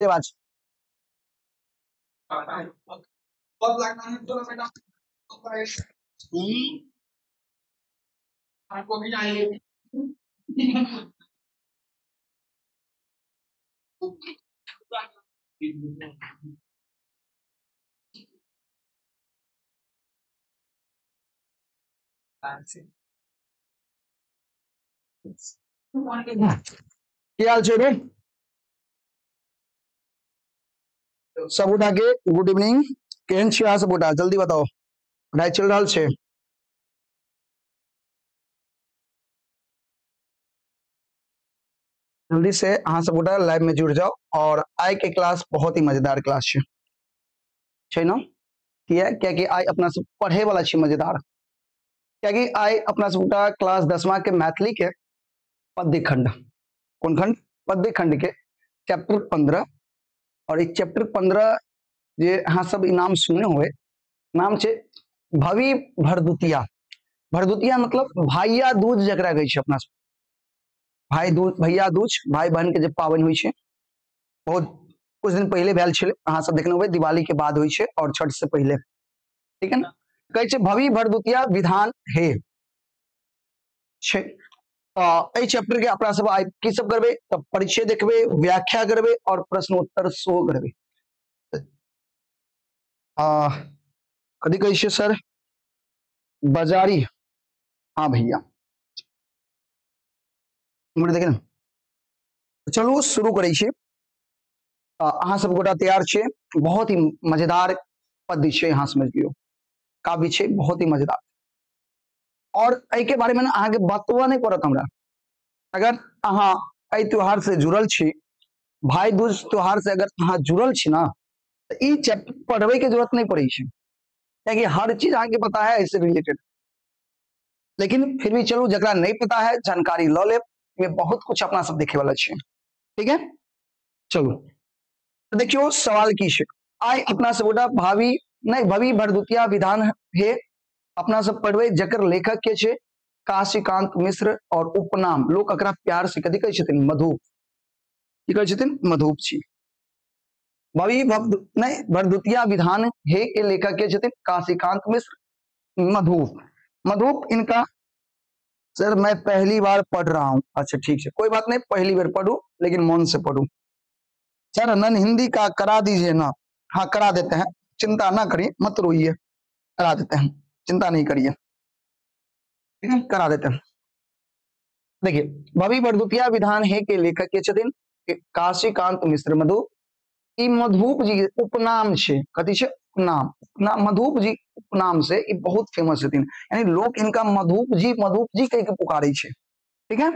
आज आपको भी चाहिए क्या हाल छै रे सब उठा के गुड इवनिंग केहन छी अहाँ सब उठा जल्दी बताओ पढ़ाई चल रहा छै जल्दी से अहाँ सब उठा लाइव में जुड़ जाओ और आई के क्लास बहुत ही मजेदार क्लास छै ना क्या कि आई अपना सब पढ़े वाला छी मजेदार क्या कि आई अपना सब उठा क्लास 10वां के मैथिली के पद्य खंड कौन खंड पद्य खंड के चैप्टर 15 और एक चैप्टर 15 जे अहाँ सब नाम सुने हुए नाम छै भवि भरदुतिया भरदुतिया मतलब भाइया दूज जकरा कहै छै अपना सब भाई दूज भैया दूज भाई बहन के जे पावन होइ छै बहुत कुछ दिन पहले भेल छलै अहाँ सब देखने होबै दिवाली के बाद होइ छै और छठ से पहले ठीक है ना कहै छै भवि भरदुतिया विधान हे छै एहि चैप्टर के अपना सब आइ की सब करबै तऽ परिचय देखबै व्याख्या करबै और प्रश्नोत्तर सेहो करबै कथी कहै छै सर बाजारी हाँ भैया देखे ना चलू शुरू करै छी अहाँ सब गोटा तैयार छे बहुत ही मजेदार पद्य छै अहाँ समझ लियो काव्य छै बहुत ही मजेदार और एहि के बारे में ना अहाँ के बतवा नहीं पड़त हमरा अगर अहाँ एहि त्योहार से जुड़ल छी भाई दूज त्योहार से अगर अहाँ जुड़ल छी ना तो ई चैप्टर पढ़वे के जरूरत नहीं पड़े छै क्योंकि हर चीज अहाँ के पता है इससे रिलेटेड लेकिन फिर भी चलू जकरा नहीं पता है जानकारी ल ले में बहुत कुछ अपना सब देखे वाला छै ठीक है चलू तो देखियो सवाल की छै आई अपना सब गोटा भावी नहीं भवि भरदुतिया विधान हे अपना सब पढ़वे जकर लेखक के छै काशीकांत मिश्र और उपनाम लोग एकरा प्यार से कथी कहै छथिन मधुप की कहै छथिन मधुप छी भवि नहीं भरदुतिया विधान हे के लेखक के छथिन काशीकांत मिश्र मधुप मधुप इनका सर मैं पहली बार पढ़ रहा हूँ अच्छा ठीक है कोई बात नहीं पहली बार पढ़ू लेकिन मन से पढ़ू सर नन हिंदी का करा दीजिए ना हाँ करा देते हैं चिंता ना करिए मत रोइए करा देते हैं चिंता नहीं करिए ठीक है करा देते हैं देखिए भवि भरदुतिया विधान हे के लेखक के छथिन काशीकांत मिश्र मधु ई मधुप जी उपनाम छे कथी छे उपनाम उपनाम मधुप जी उपनाम से ई बहुत फेमस छथिन यानी लोग इनका मधुप जी कह के पुकारे छे ठीक है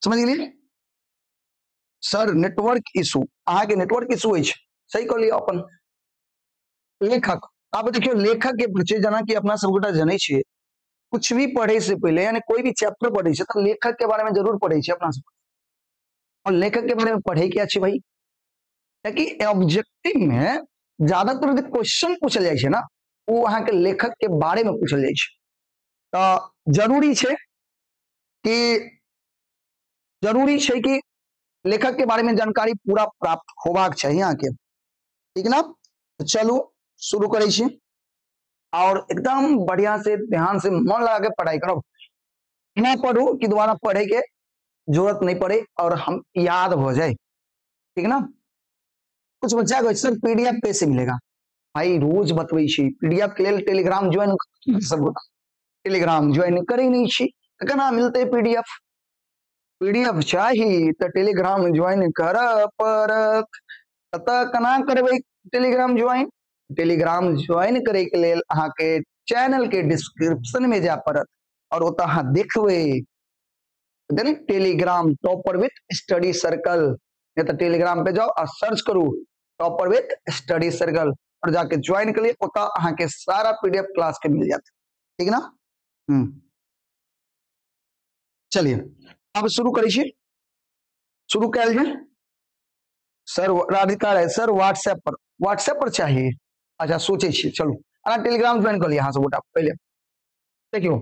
समझ गेलिए सर नेटवर्क इशू अहाँ के नेटवर्क इशू है सही कर लिया अपन लेखक अब देखियो लेखक के परिचय जना कि अपना सब गोटा जाने छे कुछ भी पढ़े से पहले यानी कोई भी चैप्टर पढ़े छे तो लेखक के बारे में जरूर पढ़े छे अपना सब और लेखक के बारे में पढ़े क्या छे भाई ताकि ऑब्जेक्टिव में ज्यादातर जो क्वेश्चन पूछल जाय छे ना वो अहाँ के लेखक के बारे में पूछल जाय छे तो जरूरी कि लेखक के बारे में जानकारी पूरा प्राप्त होबाक चाहिए यहाँ के ठीक ना तो चलू शुरू करे छी और एकदम बढ़िया से ध्यान से मन लगा के पढ़ाई करो ना पढ़ू कि दोबारा पढ़े के जरूरत नहीं पड़े और हम याद हो जाए ठीक ना कुछ बच्चा को सर पीडीएफ कैसे मिलेगा भाई रोज बतबै छी पीडीएफ के लिए टेलीग्राम ज्वाइन सब टेलीग्राम ज्वाइन करे नहीं छी केना मिलते पीडीएफ पीडीएफ चाहिए तो टेलीग्राम ज्वाइन कर परत केना करबे टेलीग्राम ज्वाइन करे के लेल अहाँ के चैनल के डिस्क्रिप्शन में जा पड़त और ओता अहाँ देखबे Telegram topper with study circle या तो टेलीग्राम पे जाओ और सर्च करू टॉपर विथ स्टडी सर्कल और जाके ज्वाइन कर लिए ओता अहाँ के सारा पीडीएफ क्लास के मिल जाता ठीक ना चलिए अब शुरू करिए शुरू कैल जाए सर राधिका है सर व्हाट्सएप पर चाहिए अच्छा सोचे छी चलो अना टेलीग्राम ज्वाइन कर लिया हाँ सब पहले देखियो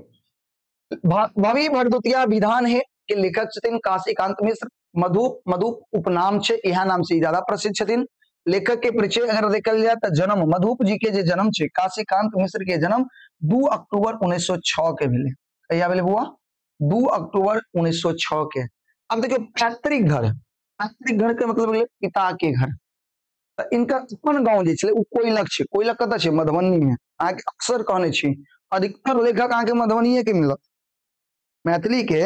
भवि भरदुतिया विधान है के लेखक छथिन काशीकांत मिश्र मधुप मधुप उपनाम छे, यह नाम से ज्यादा प्रसिद्ध छथिन। लेखक के परिचय अगर देखल जाए तो जन्म मधुप जी के जे जन्म छे, काशीकांत मिश्र के जन्म 2 अक्टूबर 1906 के भेले। कहिया भेले बुआ? 2 अक्टूबर 1906 के। अब देखिए पैतृक घर के मतलब भेले पिता के घर। तो इनका अपन गांव जे छले उ कोइलख छे। कोइलख कत छे? मधुबनी में। आहाँ के अक्सर कहने छी अधिकतर लेखक आहाँ के मधुबनीये के मिलत। मैथिली के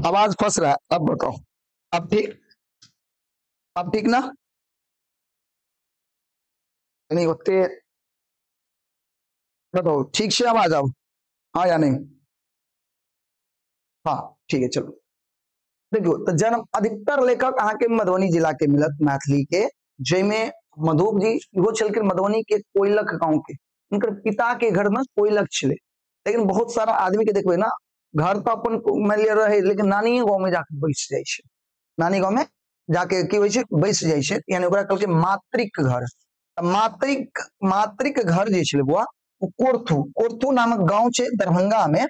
आवाज फंस रहा है, अब बताओ। अब ठीक ना? नहीं होते, बताओ ठीक से आवाज अब, हाँ या नहीं? हाँ ठीक है चलो। देखो तो जन्म अधिकतर लेखक अहाँ के मधुबनी जिला के मिलत मैथिली के, जैमे मधुप जी इहो छलखिन मधुबनी के कोइलख गांव के। उनकर पिता के घर में कोइलख छले। लेकिन बहुत सारा आदमी के देखबे ना, घर तो अपन मान लिया रहे, लेकिन नानी गांव में जाके बैस जाय छे। नानी गांव में जाके की होय छे? बैस जाय छे, यानी ओकरा कहल के मातृक घर। मातृक घर जे छले बुआ, कोर्थू नामक गांव छे दरभंगा में।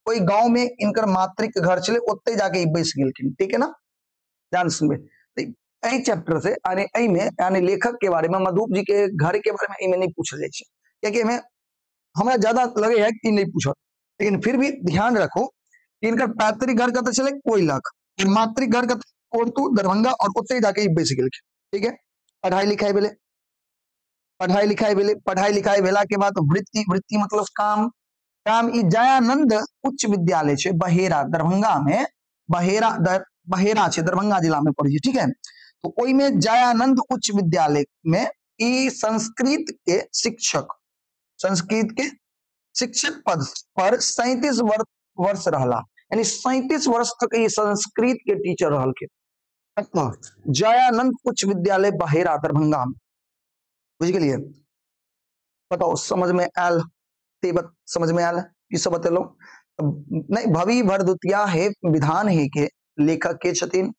कोई गांव में इनकर मातृक घर छले, ओते जाके बैस गेलखिन। ठीक है ना? ध्यान सुनबे। एहि चैप्टर से यानी लेखक के बारे में, मधुप जी के घर के बारे में इमे नहीं पूछल जाय छे, क्योंकि हमें हमरा ज्यादा लगे है कि नहीं पूछत। लेकिन फिर भी ध्यान रखो कि इनका पैतृक घर कत चले? कोइलख। मातृक घर कत? कोर्थू दरभंगा, और ओते जाके बैस गेलखिन। ठीक है? पढ़ाई लिखाई भेला के बाद वृत्ति मतलब काम ई जयानंद उच्च विद्यालय छे बहेरा, दरभंगा में। बहेरा छे, दरभंगा जिला में पड़ी। ठीक है? तो ओई में जयानंद उच्च विद्यालय में ई संस्कृत के शिक्षक पद पर 37 वर्ष रहला। यानी 37 वर्ष तक ये संस्कृत के टीचर रहलखिन। जयानंद उच्च विद्यालय बहेरा, दरभंगा में। बुझ गेलिए? बताओ समझ में आयल? समझ में आयल कि सब बतेलो? नहीं, भवि भरदुतिया है विधान है के लेखक के छथिन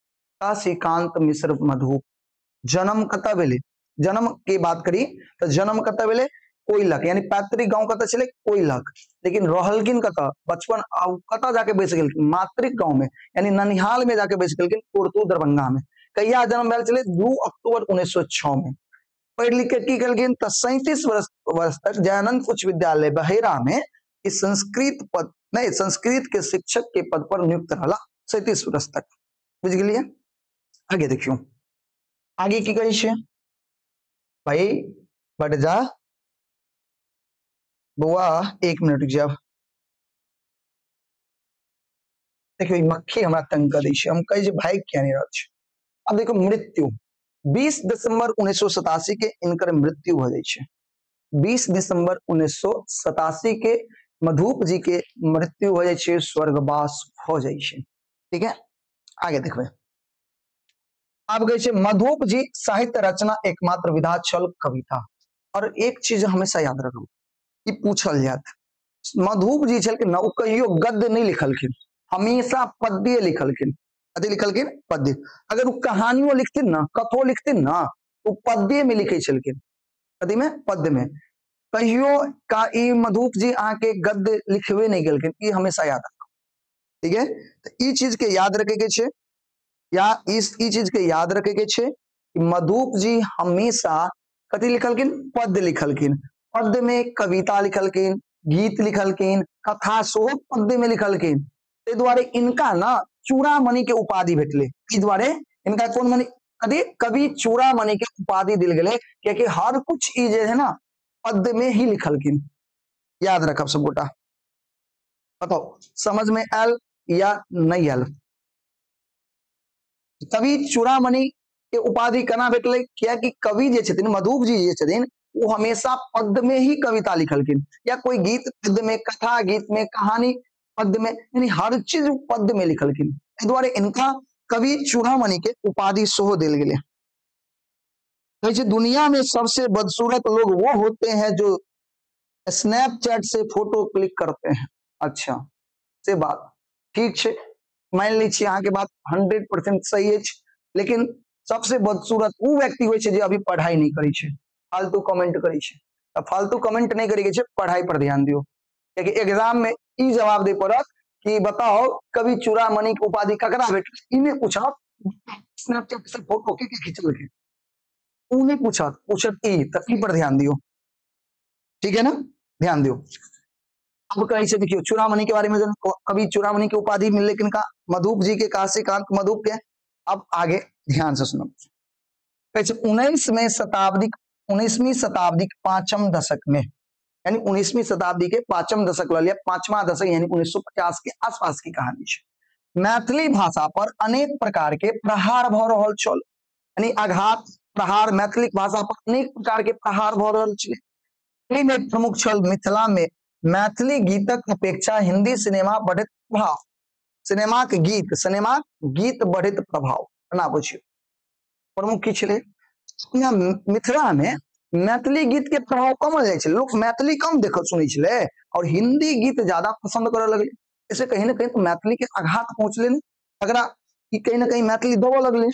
काशीकांत मिश्र मधुप। जन्म कत भेले? जन्म की बात करी तो जन्म कत भेले? कोइलख, यानी पैतृक गांव कत चले? कोइलख। लेकिन रहलकिन कत? बचपन कत जाके बैस गेलखिन? मातृक गांव में, यानी ननिहाल में जाके बैस गेलखिन, कोर्थू दरभंगा में। कहिया जन्म भेल चले? 2 अक्टूबर 1906 में। पढ़ लिख के की कलखिन? 37 वर्ष तक जयानंद उच्च विद्यालय बहेरा में इस संस्कृत के शिक्षक के पद पर नियुक्त रहला 37 वर्ष तक। बुझ गेलिए? आगे देखियो, आगे की कही छे भाई? बढ़ जा बुआ, 1 मिनट रुक जाओ। देखियो मक्खी हमरा तंग कर दै छे, हम कहे भाई क्या नहीं रहल छे। अब देखो मृत्यु 20 दिसंबर 1987 के इनकर मृत्यु हो जाए छे। 20 दिसंबर 1987 के मधुप जी के मृत्यु हो जाए छे, स्वर्गवास हो जाए छे। ठीक है? आगे देखबे। आप कहे छे मधुप जी साहित्य रचना एकमात्र विधा छल कविता। और एक चीज हमेशा याद रखो, कि पूछल जात मधुप जी छल न, कहियो गद्य नहीं लिखलखिन, हमेशा पद्य लिखलखिन। अति लिखलखिन पद्य। अगर वो कहानियों लिखतिन ना, कथो लिखतिन ना, तो पद्य में लिखे छलखिन। कथी में? पद्य में। कहियो का ई मधुप जी आके गद्य लिखवे नहीं गेलखिन, ई हमेशा याद रखो। ठीक है? तो ई चीज के याद रखे के छे, या ई चीज के याद रखे के छे कि मधुप जी हमेशा कथी लिखलखिन? पद्य लिखलखिन। पद्य में कविता लिखलखिन, गीत लिखलखिन, कथा सोहो पद्य में लिखलखिन। ते द्वारे इनका ना चूड़ामणि के उपाधि भेटले। ई द्वारे इनका कौन मणि? कवि चूड़ामणि के उपाधि दिल गेले, क्योंकि हर कुछ ई जे है ना पद्य में ही लिखलखिन। याद रखब सब गोटा। बताओ समझ में आयल या नहीं आयल? कवि चूड़ामणि के उपाधि केना भेटले? कियाकि कवि जे छथिन, मधुप जी जे छथिन, वो हमेशा पद्य में ही कविता लिखलखिन, या कोई गीत पद्य में, कथा गीत में, कहानी पद्य में, यानी हर चीज पद्य में लिखलखिन। इस द्वारे इनका कवि चूड़ामणि के उपाधि सोहो दिल गेले। कहे दुनिया में सबसे बदसूरत लोग वो होते हैं जो स्नैपचैट से फोटो क्लिक करते हैं। अच्छा से बात ठीक है, मान लीजिए अहाँ के बात 100% सही है, लेकिन सबसे बदसूरत वो व्यक्ति होय छे जे अभी पढ़ाई नहीं करी छे, फालतू कमेंट करी छे। फालतू कमेंट नहीं करी छे, पढ़ाई पर ध्यान दियो, क्योंकि एग्जाम में ई जवाब दे पड़त कि बताओ कवि चूड़ामणि के उपाधि ककरा भेटल, इन्हें पूछा स्नैपचैट से फोटो के खींचल के, उन्हें पूछत ई, तो ई पर ध्यान दियो, ठीक है ना, ध्यान दियो। अब कहीं से देखियो चूड़ामणि के बारे में, कवि चूड़ामणि की उपाधि मिले किनका, मधुप जी के, काशीकांत मधुप के। अब आगे ध्यान से सुनो, कैसे 19वीं शताब्दी के 5वें दशक में, यानी 19वीं शताब्दी के 5वें दशक लिया, 5वां दशक यानी 1950 के आसपास की कहानी है। मैथिली भाषा पर अनेक प्रकार के प्रहार भ रहल छल, यानी आघात प्रहार, मैथिली भाषा पर अनेक प्रकार के प्रहार भ रहल छल। में प्रमुख छल मिथिला में मैथिली गीतक अपेक्षा हिंदी सिनेमा बढ़ित प्रभाव, सिनेमा के गीत बढ़ित प्रभाव ना बुझियो, प्रमुख की छले मिथिला में मैथिली गीत के प्रभाव कम जाय छले, लोग मैथिली कम देख सुनै छले और हिंदी गीत ज्यादा पसंद करे लगले। ऐसे कहीं ना कहीं तो मैथिली के आघात पहुंचले ने, अगरा कहीं ना कहीं मैथिली दबे लगले,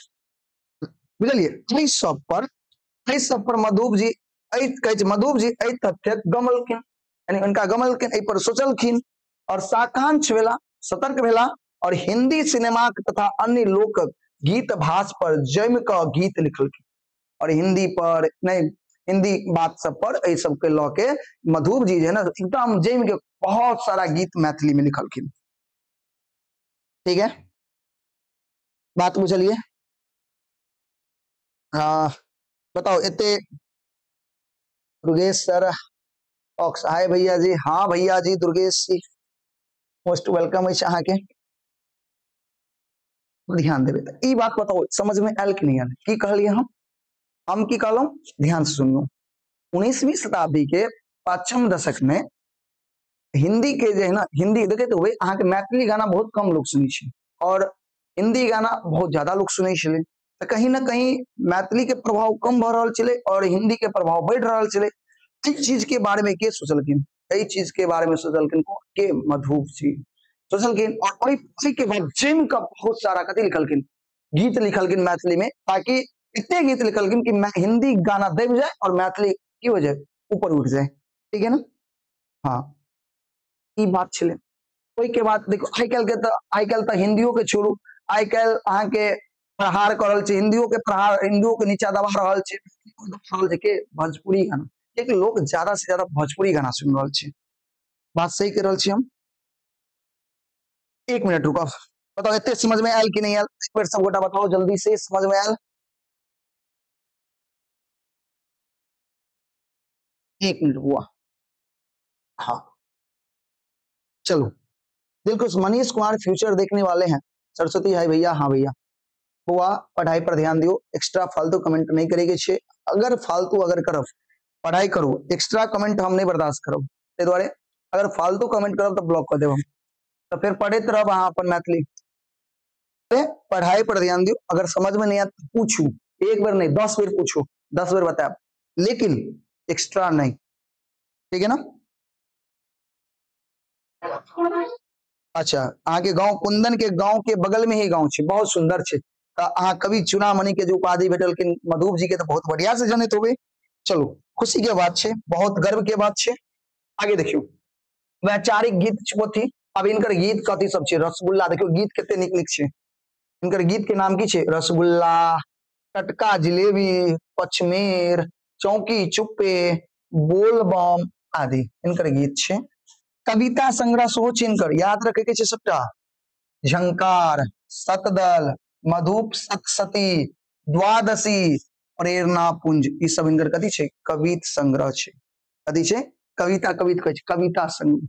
बुझलिए। इस सब पर मधुप जी तथ्य गमलखिन, यानी उनका गमलखिन, एहि पर सोचलखिन और साकांक्ष भेला, सतर्क भेला और हिंदी सिनेमा तथा अन्य लोक गीत भाष पर जम क गीत लिखलखिन और हिंदी पर नहीं, हिंदी बात सब पर ए सब के लऽ के मधुप जी है ना एकदम जम के बहुत सारा गीत मैथिली में लिखलखिन, ठीक है, बात बुझलिए। हाँ बताओ एते दुर्गेश सर ऑक्स, हाय भैया जी, हाँ भैया जी दुर्गेश जी मोस्ट वेलकम है अहाँ के, ध्यान देवे। ई बात बताओ समझ में आयल कि नहीं आयल, की कहलिए हम की कहलौं, ध्यान से सुनियो। 19वीं शताब्दी के 5वें दशक में हिंदी के जो है ना, हिंदी देखे तो वे अहाँ के मैथिली गाना बहुत कम लोग सुनी छे और हिंदी गाना बहुत ज्यादा लोग सुनै छले, तो कहीं ना कहीं मैथिली के प्रभाव कम भ रहल छले और हिंदी के प्रभाव बढ़ रहल छले। इस चीज के बारे में के सोचलखिन, एहि चीज के बारे में सोचलखिन के मधुप जी सोचलखिन और ओहि के बाद जिम का बहुत सारा कथी लिखलखिन, गीत लिखलखिन मैथिली में, ताकि इतने गीत लिखलखिन कि हिंदी गाना दब जाए और मैथिली की हो जाए, ऊपर उठ जाए, ठीक है ना। हाँ ई बात छले। ओहि के बाद देखो आइ काल्हि तो हिंदियों के छोड़ू, आइ काल्हि अहाँ के प्रहार करल छे, हिंदियों के प्रहार, हिंदियों के नीचा दबा रहल छे के भोजपुरी गाना, एक लोग ज्यादा से ज्यादा भोजपुरी गाना सुन रहल छे, बात सही कर रहल छी हम। एक मिनट रुको, बताओ इतने समझ में आयल कि नहीं आयल, एक बार सब गोटा बताओ जल्दी से, समझ में आयल, एक मिनट हुआ। हाँ चलो देखो, मनीष कुमार फ्यूचर देखने वाले हैं, सरस्वती हाय भैया, हाँ भैया हुआ, पढ़ाई पर ध्यान दियो, एक्स्ट्रा फालतू कमेंट नहीं करेगे छे, अगर फालतू अगर करब पढ़ाई करो, एक्स्ट्रा कमेंट हम नहीं बर्दाश्त करब, ते द्वारे अगर फालतू कमेंट करब तो ब्लॉक कर देब हम, तो फिर पढ़े रहब अहाँ अपन मैथिली, पढ़ाई पर ध्यान दियो, अगर समझ में नहीं आता पूछू, एक बार नहीं 10 बार पूछो, 10 बार बताए, लेकिन एक्स्ट्रा नहीं, ठीक है ना। अच्छा अहाँ के गांव कुंदन के गांव के बगल में ही गांव छे, बहुत सुंदर छे, अहाँ कवि चूड़ामणि के जो उपाधि भेटलखिन मधुप जी के तो बहुत बढ़िया से जानत होबे। चलो खुशी के बात छे, बहुत गर्व के बात छे। आगे देखियो वैचारिक गीत पोथी, अब इनकर गीत कथी सब छे, रसगुल्ला, देखियो गीत कितने निक निक छे, इनकर गीत के नाम की छे, रसगुल्ला, टटका जिलेबी, पचमेर, चौकी चुप्पे, बोलबम आदि इनकर गीत छे। कविता संग्रह सेहो छे इनकर, याद रखे के छे सबटा, झंकार, सतदल, मधुप सतसती, द्वादशी, प्रेरणा पुंज, ई सब इनकर कथी छे, कवित संग्रह छे, कथी छे, कविता कवित कहै छे, कविता संग्रह,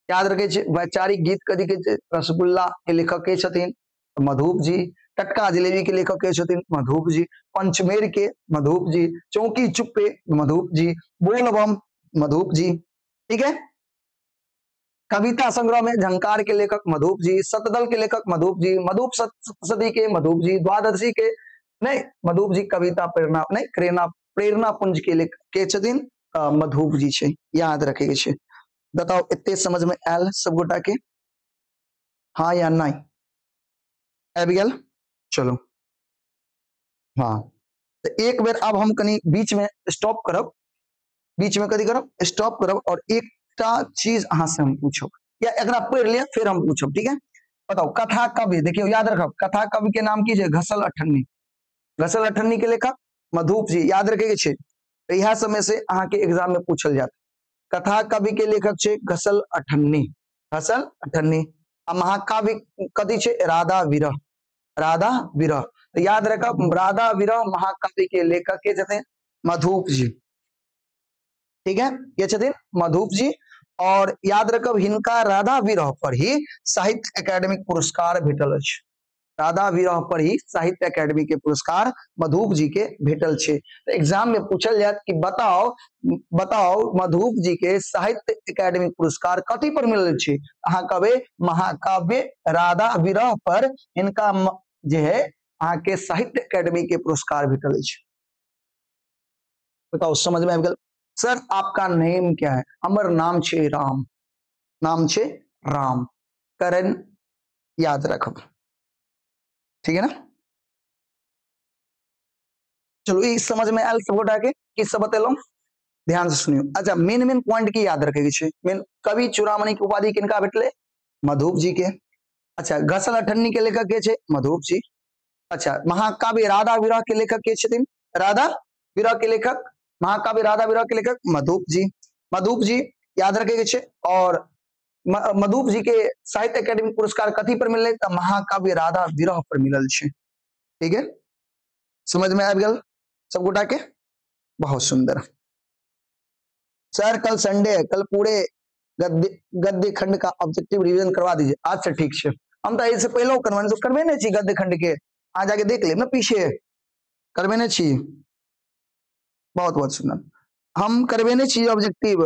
याद रखे छे। वैचारिक गीत कथी के छे, रसगुल्ला के लेखक के छथिन मधुप जी, टटका जिलेबी के लेखक के छथिन मधुप जी, पंचमेर के मधुप जी, चौकी चुप्पे मधुप जी, बोलबम मधुप जी, ठीक है। कविता संग्रह में झंकार के लेखक मधुप जी, सतदल के लेखक मधुप जी, मधुप सदी के मधुप जी, द्वादशी के नहीं मधुप जी, कविता प्रेरणा नहीं प्रेरणा पुंज के लेखक के छथिन मधुप जी छे, याद रखे के छे। बताओ इतने समझ में आयल सब गोटा के, हाँ या नहीं आबि गेल, चलो हाँ तो एक बेर अब हम कनी बीच में स्टॉप करब, बीच में कथी करब, स्टॉप करब और एक चीज अहाँ से हम पूछब, या एकरा पढ़ लिया फिर हम पूछब, ठीक है। बताओ कथा कवि, देखियो याद रखब कथा कवि के नाम की छै घसल अठन्नी। घसल अठन्नी के लेखक मधुप जी, याद रखे के छै। यह समय से अहाँ के एग्जाम में पूछल जात। कथा कवि के लेखक छै घसल अठन्नी, घसल अठन्नी। आ महाकाव्य कथी छै राधा विरह, राधा विरह। तो याद रखब राधा विरह महाकाव्य के लेखक के छथिन मधुप जी, ठीक है, ये छथिन मधुप जी। और याद रखब हिनका राधा विरह पर ही साहित्य अकादमी पुरस्कार भेटल अछि। राधा विरह पर ही साहित्य अकादमी के पुरस्कार मधुप जी के भेटल छे। तो एग्जाम में पूछल जात कि बताओ मधुप जी के साहित्य अकादमी पुरस्कार कथी पर मिलल छे। अहाँ कहबे महाकाव्य राधा विरह पर इनका जे है अहाँ के साहित्य अकादमी के पुरस्कार भेटल अछि। बताओ समझ में आ गया। सर आपका नेम क्या है, हमर नाम छे राम, नाम छे राम। करण याद रखब, ठीक है ना। चलो ये समझ में आयल सब गोटा के कि सब बतेलौं, ध्यान से सुनियो। अच्छा मेन पॉइंट की याद रखे के मेन कवि चूड़ामणि की उपाधि किनका भेटले मधुप जी के। अच्छा घसल अठन्नी के लेखक के छे मधुप जी। अच्छा महाकाव्य राधा विरह के लेखक के छथिन, राधा विरह के लेखक, महाकाव्य राधा विरह के लेखक मधुप जी। मधुप जी याद रखे के छे। और मधुप जी के साहित्य अकादमी पुरस्कार कथी पर मिलले त महाकाव्य राधा विरह पर मिलल छे, ठीक है। समझ में आ गया सब गोटा के, बहुत सुंदर। सर कल संडे है, कल पूरे गद्य खंड का ऑब्जेक्टिव रिवीजन करवा दीजिए। आज से ठीक है, हम तो इससे पहले करवे नहीं चाहिए गद्य खंड के, आ जाके देख ले ना पीछे करवेने छी। बहुत बहुत सुंदर, हम करवेने छी ऑब्जेक्टिव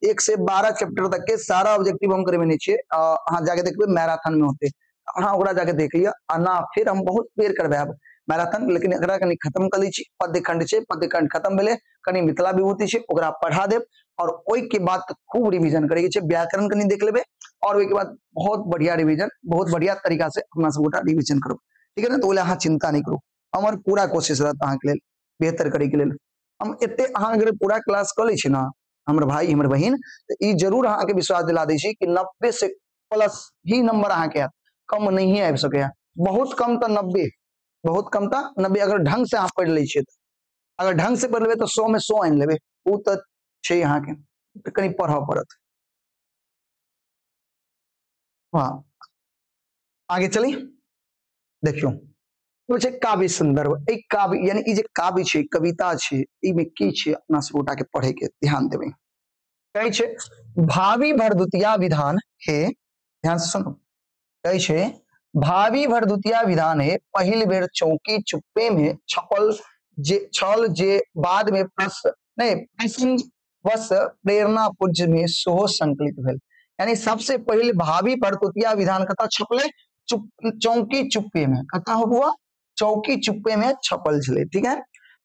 1 से 12 चैप्टर तक के सारा ऑब्जेक्टिव हम करवेने छी। हाँ जाके देखबे मैराथन में होते, हाँ ओकरा जाके देख लिया। ना फिर हम बहुत बेर करवाएब मैराथन, लेकिन एकरा कनी खत्म कर ली छी। पद्य खंड छे, पद्य खंड खत्म भेले, कनी मिथिला विभूति छे ओकरा पढ़ा देब। और ओई के बाद खूब रिवीजन करे छे, व्याकरण कनी देख लेबे। और ओई के बाद बहुत बढ़िया रिवीजन, बहुत बढ़िया तरीका से अपना सब गोटा रिवीजन करो, ठीक है ना। तो बोले अहाँ चिंता नहीं करो, हमर पूरा कोशिश रहत अहाँ के लेल बेहतर करे के लेल। हम एते अहाँ अगर पूरा क्लास कर लै छी ना हमर भाई हमर बहिन, तो ई जरूर अहाँ के विश्वास दिला दै छी कि 90 से प्लस ही नंबर अहाँ के आत, कम नहीं आबि सके। बहुत कम तो 90, बहुत कम तो 90 अगर ढंग से आप पढ़ लै छियै। अगर ढंग से पढ़ लेबे तो 100 में 100 आनि लेबे, उ तो छै अहाँ के, तो कनी पढ़ पड़त। हाँ आगे चली, देखियो तो छै काव्य संदर्भ। एक काव्य यानी ई जे काव्य छै, कविता छै, ई में की छै अपना सब गोटा के पढ़े के ध्यान देबे। कहै छै भावी भरदुतिया विधान है, ध्यान से सुनो। कहै छै भावी भरदुतिया विधान है पहिल बेर चौकी चुप्पे में छपल जे बाद में प्रश्न वश प्रेरणा पुंज में सोहो संकलित भेल। यानी सबसे पहले भावी भरदुतिया विधान कथा छपले चौकी चुप्पे में, कथा हुआ चौकी चुप्पे में छपल छले, ठीक है।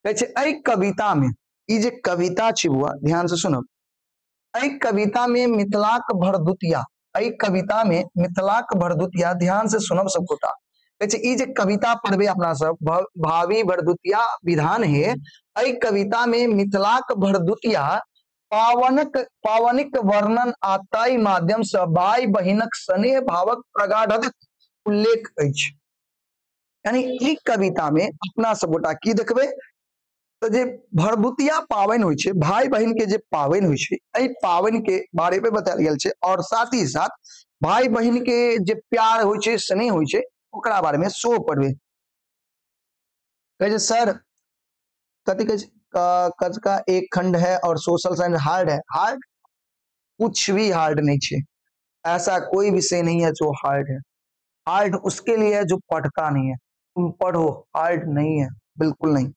कहै छै एहि कविता में, ई जे कविता छै बुआ ध्यान से सुनो, एहि कविता में मिथिलाक भरदुतिया, एहि कविता में मिथिलाक भरदुतिया, ध्यान से सुनब सब गोटा। कहै छै ई जे कविता पढ़बे अपना सब भावी भरदुतिया विधान है, एहि कविता में मिथिलाक भरदुतिया पावनिक वर्णन आ ताई माध्यम से भाई बहिनक स्नेह भावक प्रगाढ़क उल्लेख अछि। यानी ई कविता में अपना सब गोटा की देखबे तो जे भरदुतिया पावन होइ छै, भाई बहन के जे पावन होइ छै, एहि पावन के बारे में बतायल गेल छै। और साथ ही साथ भाई बहन के जे प्यार होइ छै, स्नेह होइ छै, ओकरा बारे में सो पढ़बे। कहे छै सर कथी कहे छै कज का एक खंड है और सोशल साइंस हार्ड है। हार्ड कुछ भी हार्ड नहीं है, ऐसा कोई विषय नहीं है जो हार्ड है। हार्ड उसके लिए है जो पढ़ता नहीं है, तुम पढ़ो, हार्ड नहीं है, बिल्कुल नहीं।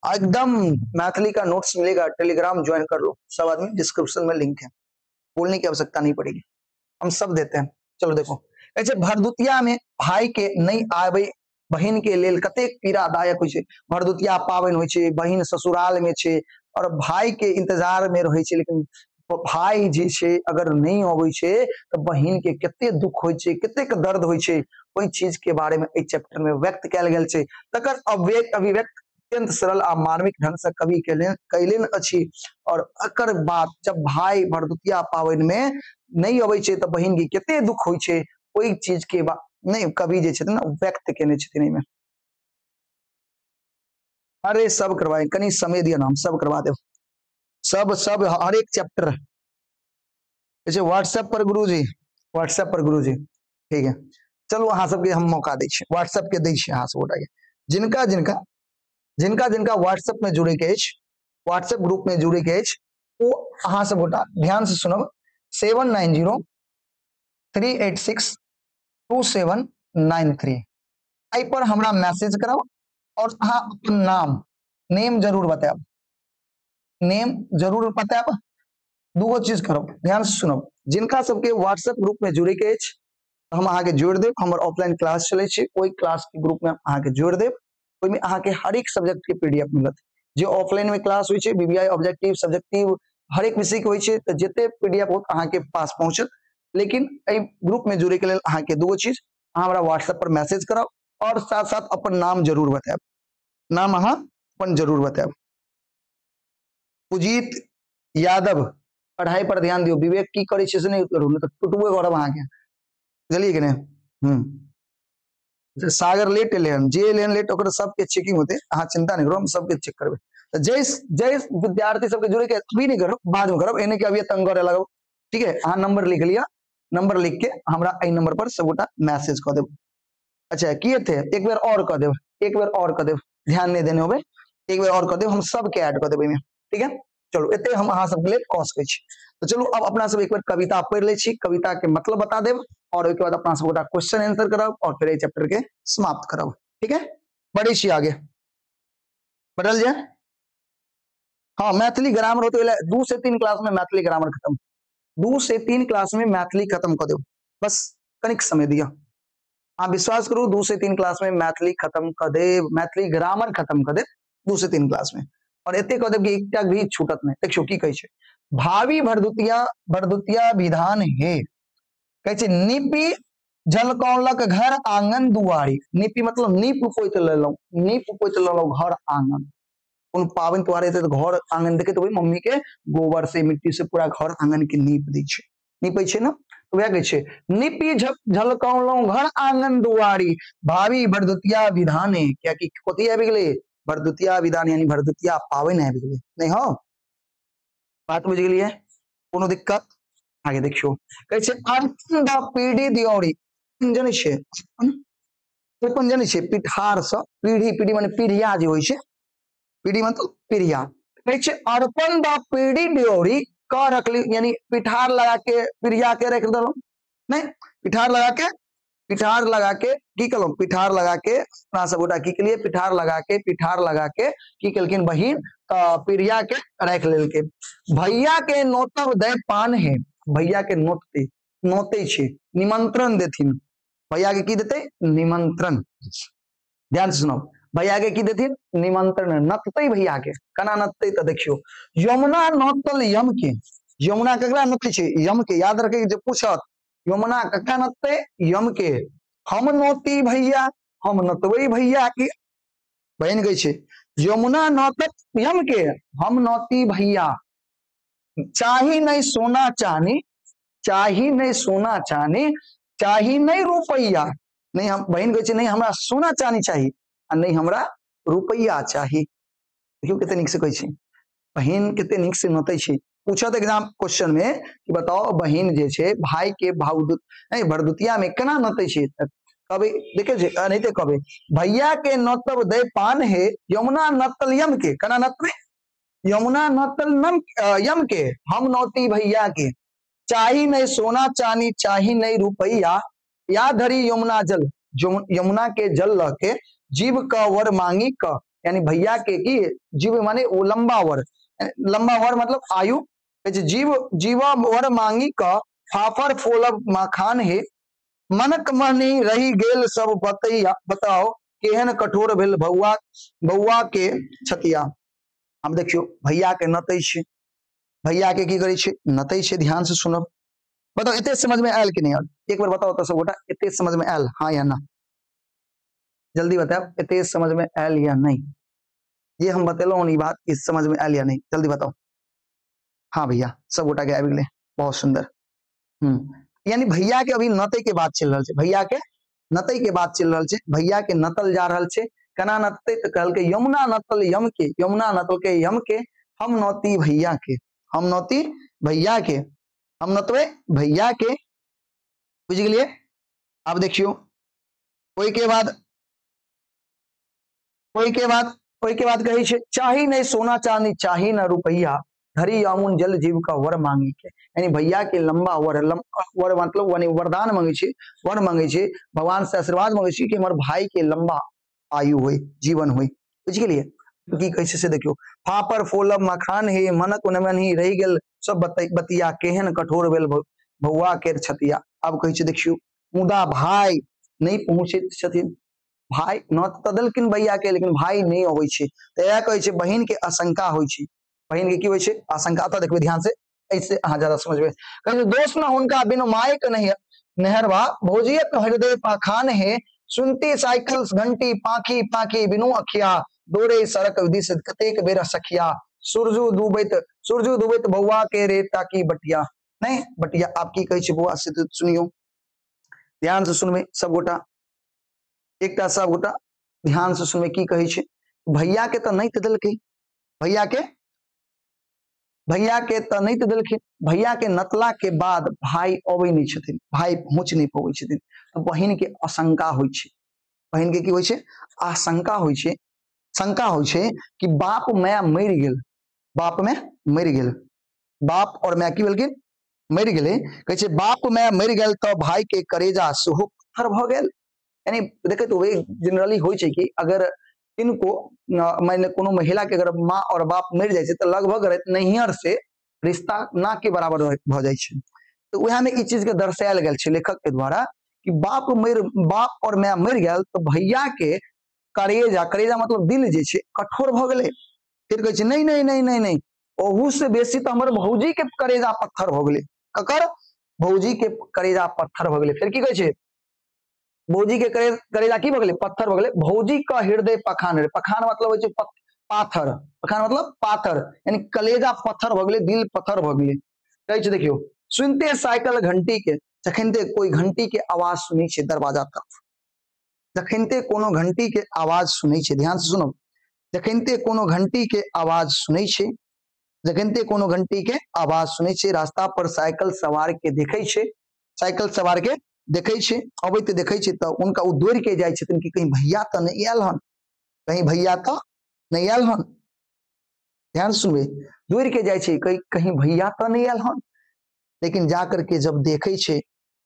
एकदम मैथिली का नोट्स मिलेगा, टेलीग्राम ज्वाइन कर लो सब आदमी, डिस्क्रिप्शन में लिंक है, बोलने की आवश्यकता नहीं पड़ेगी, हम सब देते हैं। चलो देखो ऐसे भरदुतिया में भाई के नहीं आवे बहिन के लेल कतेक पीड़ादायक होइ छै। भरदुतिया पावन होइ छै, बहिन ससुराल में छै और भाई के इंतजार में रहे छै, लेकिन भाई जे छै अगर नहीं अबै छै तो बहिन के कते दुख होइ छै, कतेक दर्द होइ छै, ओई चीज के बारे में एई चैप्टर में व्यक्त कैल गेल छै। तकर अभिव्यक्त अत्यंत सरल आ मार्मिक ढंग से कवि कैलेन अछि। और अकर बात जब भाई भरदुतिया पावनि में नहीं अबै छै त बहिन के कते दुख होइ छै, ओई चीज के नहीं कवि जे छथिन व्यक्त केने छथिन एहिमे। अरे सब करवाए, कनी समय दिया नाम सब करवा दे, सब सब हर एक चैप्टर। जैसे व्हाट्सएप पर गुरुजी, व्हाट्सएप पर गुरुजी, ठीक है चलो अहाँ सबके हम मौका दै छी, व्हाट्सएप के दै छी अहाँ सब गोटा के, जिनका जिनका जिनका जिनका व्हाट्सएप में जुड़े के अछि, व्हाट्सएप ग्रुप में जुड़े के अछि, वो अहाँ सब गोटा ध्यान से सुनब 7903862793 आई पर हमरा मैसेज कराओ और अहाँ अपन नाम नेम जरूर बताएब, नेम जरूर बताएब। दूगो चीज करो ध्यान से सुनो, जिनका सबके व्हाट्सएप ग्रुप में जुड़े के अछि हम अहाँ के जोड़ देब, हमर ऑफलाइन क्लास चले छै ओई क्लास के ग्रुप में अहाँ के जोड़ देब, ओई में अहाँ के हर एक सब्जेक्ट के पीडीएफ मिलत। जे ऑफलाइन में क्लास होय छै बीबीआई ऑब्जेक्टिव सब्जेक्टिव हर एक विषय के होय छै त जते पीडीएफ होत अहाँ के पास पहुंचत। लेकिन एई ग्रुप में जुड़े के लेल अहाँ के दूगो चीज, अहाँ हमरा व्हाट्सएप पर मैसेज कराओ और साथ साथ अपन नाम जरूर बताएब, नाम अहाँ अपन जरूर बताएब। पुजीत यादव पढ़ाई पर ध्यान दियो, विवेक की करे छै से नहीं करू नहीं तो टुटबे करब अहाँ के, बुझलिए कि नहीं। सागर लेट एले हन, जे एले हन लेट ओकर सबके चेकिंग होते, अहाँ चिंता नहीं करो हम सबके चेक करबे। तो जय जय विद्यार्थी सबके जुड़े के अभी नहीं करो, बाद में करो, एने के अभी तंग करे लगो, ठीक है। अहाँ नंबर लिख लिया, नंबर लिख के हमरा एई नंबर पर सबगोटा मैसेज क देब। अच्छा की थे एक बेर और क देब, एक बेर और क देब, ध्यान नहीं देने होबे, एक बेर और क देब, हम सबके ऐड क देब एमे, ठीक है। चलो एते हम अहाँ सबके लिए कह सकै छी। तो चलो अब अपना सब एक बार कविता पढ़ ले छी, कविता के मतलब बता देब और उसके बाद अपना सब गोटा क्वेश्चन आंसर करब और फिर चैप्टर के समाप्त करब, ठीक है। बढ़ी छी आगे, बढ़ल जाए। हाँ मैथिली ग्रामर होते 2 से 3 क्लास में मैथिली ग्रामर खत्म, 2 से 3 क्लास में मैथिली खत्म कर दो, बस कनिक समय दिया। हाँ विश्वास करू 2 से 3 क्लास में मैथिली खत्म कर दे, मैथिली ग्रामर खत्म कर दे 2 से 3 क्लास में, और एते कह देब कि एकटा भी छूटत नहीं। देखियो की कहै छै, भावी भरदुतिया विधान हे, कहै छै नीपी झलकौलक घर आंगन दुआरी, नीपी मतलब नीप पोइत लेलौ, नीप पोइत लेलौ घर आंगन। उन पावन त्योहार हेतै तो घर आंगन देखे तो मम्मी के गोबर से मिट्टी से पूरा घर आंगन के नीप दै छै, नीपै छै ना, तो वह कहै छै नीपी झलकौलौ घर आंगन दुआरी भावी भरदुतिया विधाने, क्या कि कथी आबि गेलै भरदुतिया विधान यानी भरदुतिया पावन आबि गेलै, नहीं हो बात बुझ गेलिए, कोनो दिक्कत। आगे देखियो कहै छै अर्पण द पीढ़ी दियौरी, जनै छै अपन जनै छै पिठार से पीढ़ी, पीढ़ी माने पीढ़िया जे होइ छै, पीढ़ी मतलब पीढ़िया, कहै छै अर्पण द पीढ़ी दियौरी क रखली, यानी पिठार लगा के पीढ़िया के रख देलौ, नहीं पिठार लगा के की कलौ, पिठार लगा के अपना सब गोटा की केलिए, पिठार लगा के की केलखिन बहिन पीढ़िया के रख लेलके। भैया के नोतब दे पान है, भैया के नोतते नोते छे निमंत्रण देथिन, भैया के की देते निमंत्रण, ध्यान से सुनो, भैया के की देथिन निमंत्रण, नतते भैया के, कना नतते तो देखियो यमुना नौतल यम के, यमुना ककरा नतै छै यम के, याद रखे जब पूछत यमुना ककरा नतते यम के, हम नोती भैया हम नतबै भैया के, बहन गई छै यमुना नौतत यम के हम नौती भैया, चाही नहीं सोना चांदी, चाही नहीं सोना चांदी, चाही नहीं रुपैया, नहीं हम बहन कहै छै नहीं हमरा सोना चांदी चाहिए आ नहीं हमरा रुपैया चाहिए। देखियो कते नीक से कहै छै, बहन कते नीक से नोतै छै। पूछत एग्जाम क्वेश्चन में कि बताओ बहन जे छै भाई के भरदुतिया में केना नोतै छै, कभी देखे छै नहीं तो कभी भैया के नोतब दे पान है यमुना नतल यम के, केना नतबै यमुना नौतल यम के हम नौती भैया के, चाही नहीं सोना चांदी चाही नहीं रुपैया, या धरी यमुना जल, यमुना के जल ल के जीव का वर मांगी का, यानी भैया के की जीव माने वो लंबा वर मतलब आयु, जीवा वर मांगी का फाफर फोलब माखान है, मनक मनी रही गेल सब बतैया, बताओ केहन कठोर भेल बउआ के छतिया। अब देखियो भैया के नतै छै, भैया के की करै छै नतै छै, ध्यान से सुनब, बताओ इतने समझ में आयल कि नहीं आयल, एक बार बताओ तो सब गोटा इतने समझ में आयल हाँ या ना, जल्दी बताओ इतने समझ में आयल या नहीं। ये हम बतेलौं ई बात इस समझ में आयल या नहीं, जल्दी बताओ। हाँ भैया, सब गोटा के आबि गेलै, बहुत सुंदर। यानी भैया के अभी नतै के बात चल रहा है, भैया के नतै के बात चल रहा है, भैया के नतल जा रहा है। केना नतै तो कहलकै यमुना नतल यम के, यमुना नतल के यम के, हम नौती भैया के, हम नौती भैया के, हम नतबै भैया के, बुझ गेलिए। अब देखियो ओई के बाद कहे छे चाही नहीं सोना चांदी चाही न रुपया, धरी यामुन जल जीव का वर मांगी के। यानी भैया के लंबा वर मतलब वरदान मांगे छे, वर मांगे छे, भगवान से आशीर्वाद मांगे छे कि हमर भाई के लंबा आयु होय, जीवन होय, बुझ गेलिए। की कैसे से देखियो, फापर फोलब मखान हे मनक उनमन ही रही गेल सब बतिया, केहन कठोर भेल भौआ के छतिया। अब कहे छे देखियो मुदा भाई नहीं पहुंचे छथिन, भाई नत तो देलखिन भैया के, लेकिन भाई नहीं अबै छे, तो यह कहे छे बहिन के आशंका होय छे। बहिन के की होय छे? आशंका। तो देखबे ध्यान से, ऐसे अहाँ ज्यादा समझबे। कहे दोस्त न हुनका बिनु मायक नहीं नहरवा, भौजियत हृदय पाखान है, सुनती साइकिल घंटी पाखी पाखी बिनु अखिया, दौड़े सड़क दिस कतेक बेर सखिया, सूरजू डूबैत बउआ के रेता की बटिया। नहीं बटिया आपकी कहे छे बउआ से, सुनियो ध्यान से सुनबे सब गोटा, एकटा सब गोटा ध्यान से सुनबे की कहे छे। भैया के तो नहीं देलकै, भैया के तो नहीं देलखिन, भैया के नतला के बाद भाई अबै नहीं छथिन, भाई पहुंच नहीं पबै छथिन, तो बहिन के आशंका होय छे। बहिन के की होय छे? आशंका होय छे, शंका होय छे कि बाप माय मर गेल, बाप में मर गेल, बाप और माय की भेलखिन? मर गेले। कहे छे बाप माय मर गेल तो भाई के करेजा सेहो पत्थर भ गेल। यानी देखे तो वे जनरली होय छे कि अगर इनको मैंने कोनो महिला के अगर माँ और बाप मर जाए तो लगभग नैहर से रिश्ता ना के बराबर भ जाए छे। तो वह में ई चीज के दर्शायल गेल छे लेखक के द्वारा कि बाप और माय मर गेल तो भैया के करेजा मतलब दिल जे छे कठोर भ गेले। फिर कहे छे नहीं नहीं नहीं नहीं नहीं, ओहू से बेसी तो हमर भौजी के करेजा पत्थर भ गेले। ककर? भौजी के करेजा पत्थर भ गेले। फिर की कहे छे? भौजी के करेजा की भ गेले? पत्थर भ गेले। भौजी का हृदय पखान, पखान मतलब होय छे पाथर, पखान मतलब पाथर, यानी कलेजा पत्थर भ गेले, दिल पत्थर भ गेले। कहे छे देखियो सुनते साइकिल घंटी के, जखनते कोई घंटी के आवाज सुनै छे दरवाजा तरफ, जखनते कोनो घंटी के आवाज सुनै छे, ध्यान से सुनो, जखनते कोनो घंटी के आवाज सुनै छे, जखनते कोनो घंटी के आवाज सुनै छे, रास्ता पर साइकिल सवार के देखे छे, साइकिल सवार के देखे छे, अबैत देखे छे तो उनका उ दौड़ के जाय छथिन कि कहीं भैया तो नहीं आयल हन, कहीं भैया तो नहीं आयल हन। ध्यान सुनबे, दौड़ के जाय छे कहीं भैया तो नहीं आयल हन। लेकिन जाकर के जब देखे छे,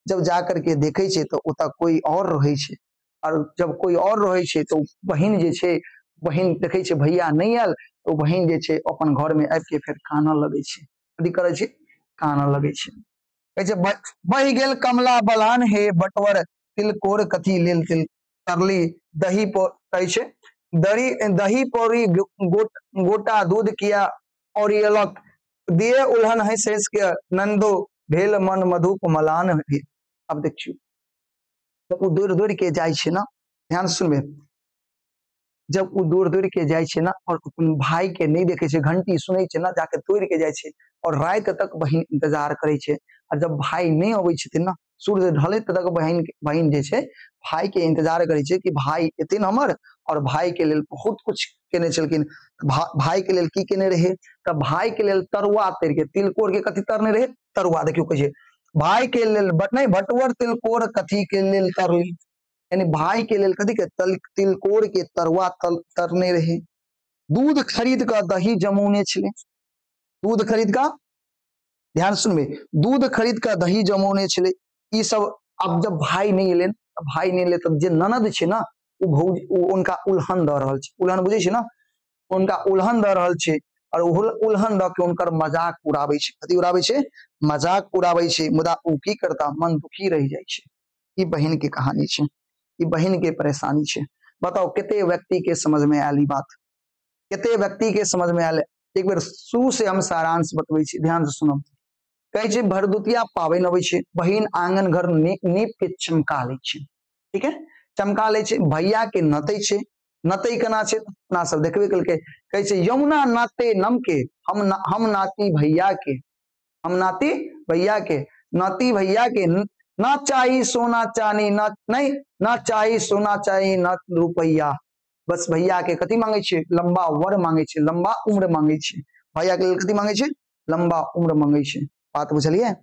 जब जाकर के देखे छे तो ओता कोई और रहे छे, और जब कोई और रहे छे तो बहिन जे छे, बहिन देखे छे भैया नहीं आयल तो बहिन जे छे अपन घर में आबि के फिर काना लगे छे, कथी करे छे? काना लगे छे। कहे छे बहि गेल कमला बलान हे, बटवर तिलकोर कथी लेल तिल तरली दही पर, कहे छे दही पौरी गोटा दूध किया और अलग दिए उल्हन है शेष के, नंदो भेल मन मधुप मलान है। अब देखियो जब वो दौड़ दौड़ के जाय छे ना, ध्यान सुनबे, जब वो दौड़ दौड़ के जाय छे ना और अपन भाई के नहीं देखे छे, घंटी सुनै छे ना, जाके दौड़ के जाय छे और रात तक बहिन इंतजार करे छे। और जब भाई नहीं अबै छथिन ना, सूर्य ढले तक बहिन जे छे भाई के इंतजार करे छे कि भाई एथिन हमर, और भाई के लेल बहुत कुछ केने छलखिन। भाई के लेल की केने रहे? तब भाई के लेल तरुआ तर के, तिलकोर के कथी तरने रहे? तरुआ। देखियो कहे भाई के लेल नहीं बटवर तिलकोर कथी के लेल तरली, यानी भाई के लेल कथी के तिलकोर के तरुआ तरने रहे। दूध खरीद का दही जमौने छले, दूध खरीद का, ध्यान सुनबे, दूध खरीद का दही जमौने छले। ई सब अब जब भाई नहीं एले, भाई नहीं एले तब जे ननद छे ना उनका उल्हन द रहल छे, उल्हन बुझे छे ना, उनका उल्हन द रहल छे, और उल्हन द के उनकर मजाक उड़ाबै छे। कथी उड़ाबै छे? मजाक उड़ाबै छे। मुदा उ की करता? मन दुखी रह जाय छे। ई बहन के कहानी छे, ई बहन के परेशानी छे। बताओ कते व्यक्ति के समझ में आयल ई बात, कते व्यक्ति के समझ में आयल? एक बार शुरू से हम सारांश बतबै छी, ध्यान से सुनो। कहे छे भरदुतिया पाबनि अबै छे, बहिन आंगन घर नीप के चमका लै छे, ठीक है, चमका ले छे, भैया के नतै छे, नतई केना छै अपना सब देखबे केलकै, कहै छै यमुना नाते नम के, हम नाती भैया के, हम नाती भैया के, नाती भैया के, ना चाही सोना चानी, ना नहीं ना चाही सोना चाही ना रुपैया, बस भैया के कथी मांगे छे, लंबा वर मांगे छे, लंबा उम्र मांगे छे, भैया के लेल कथी मांगे छे, लंबा उम्र मांगे छे। बात बुझलिए,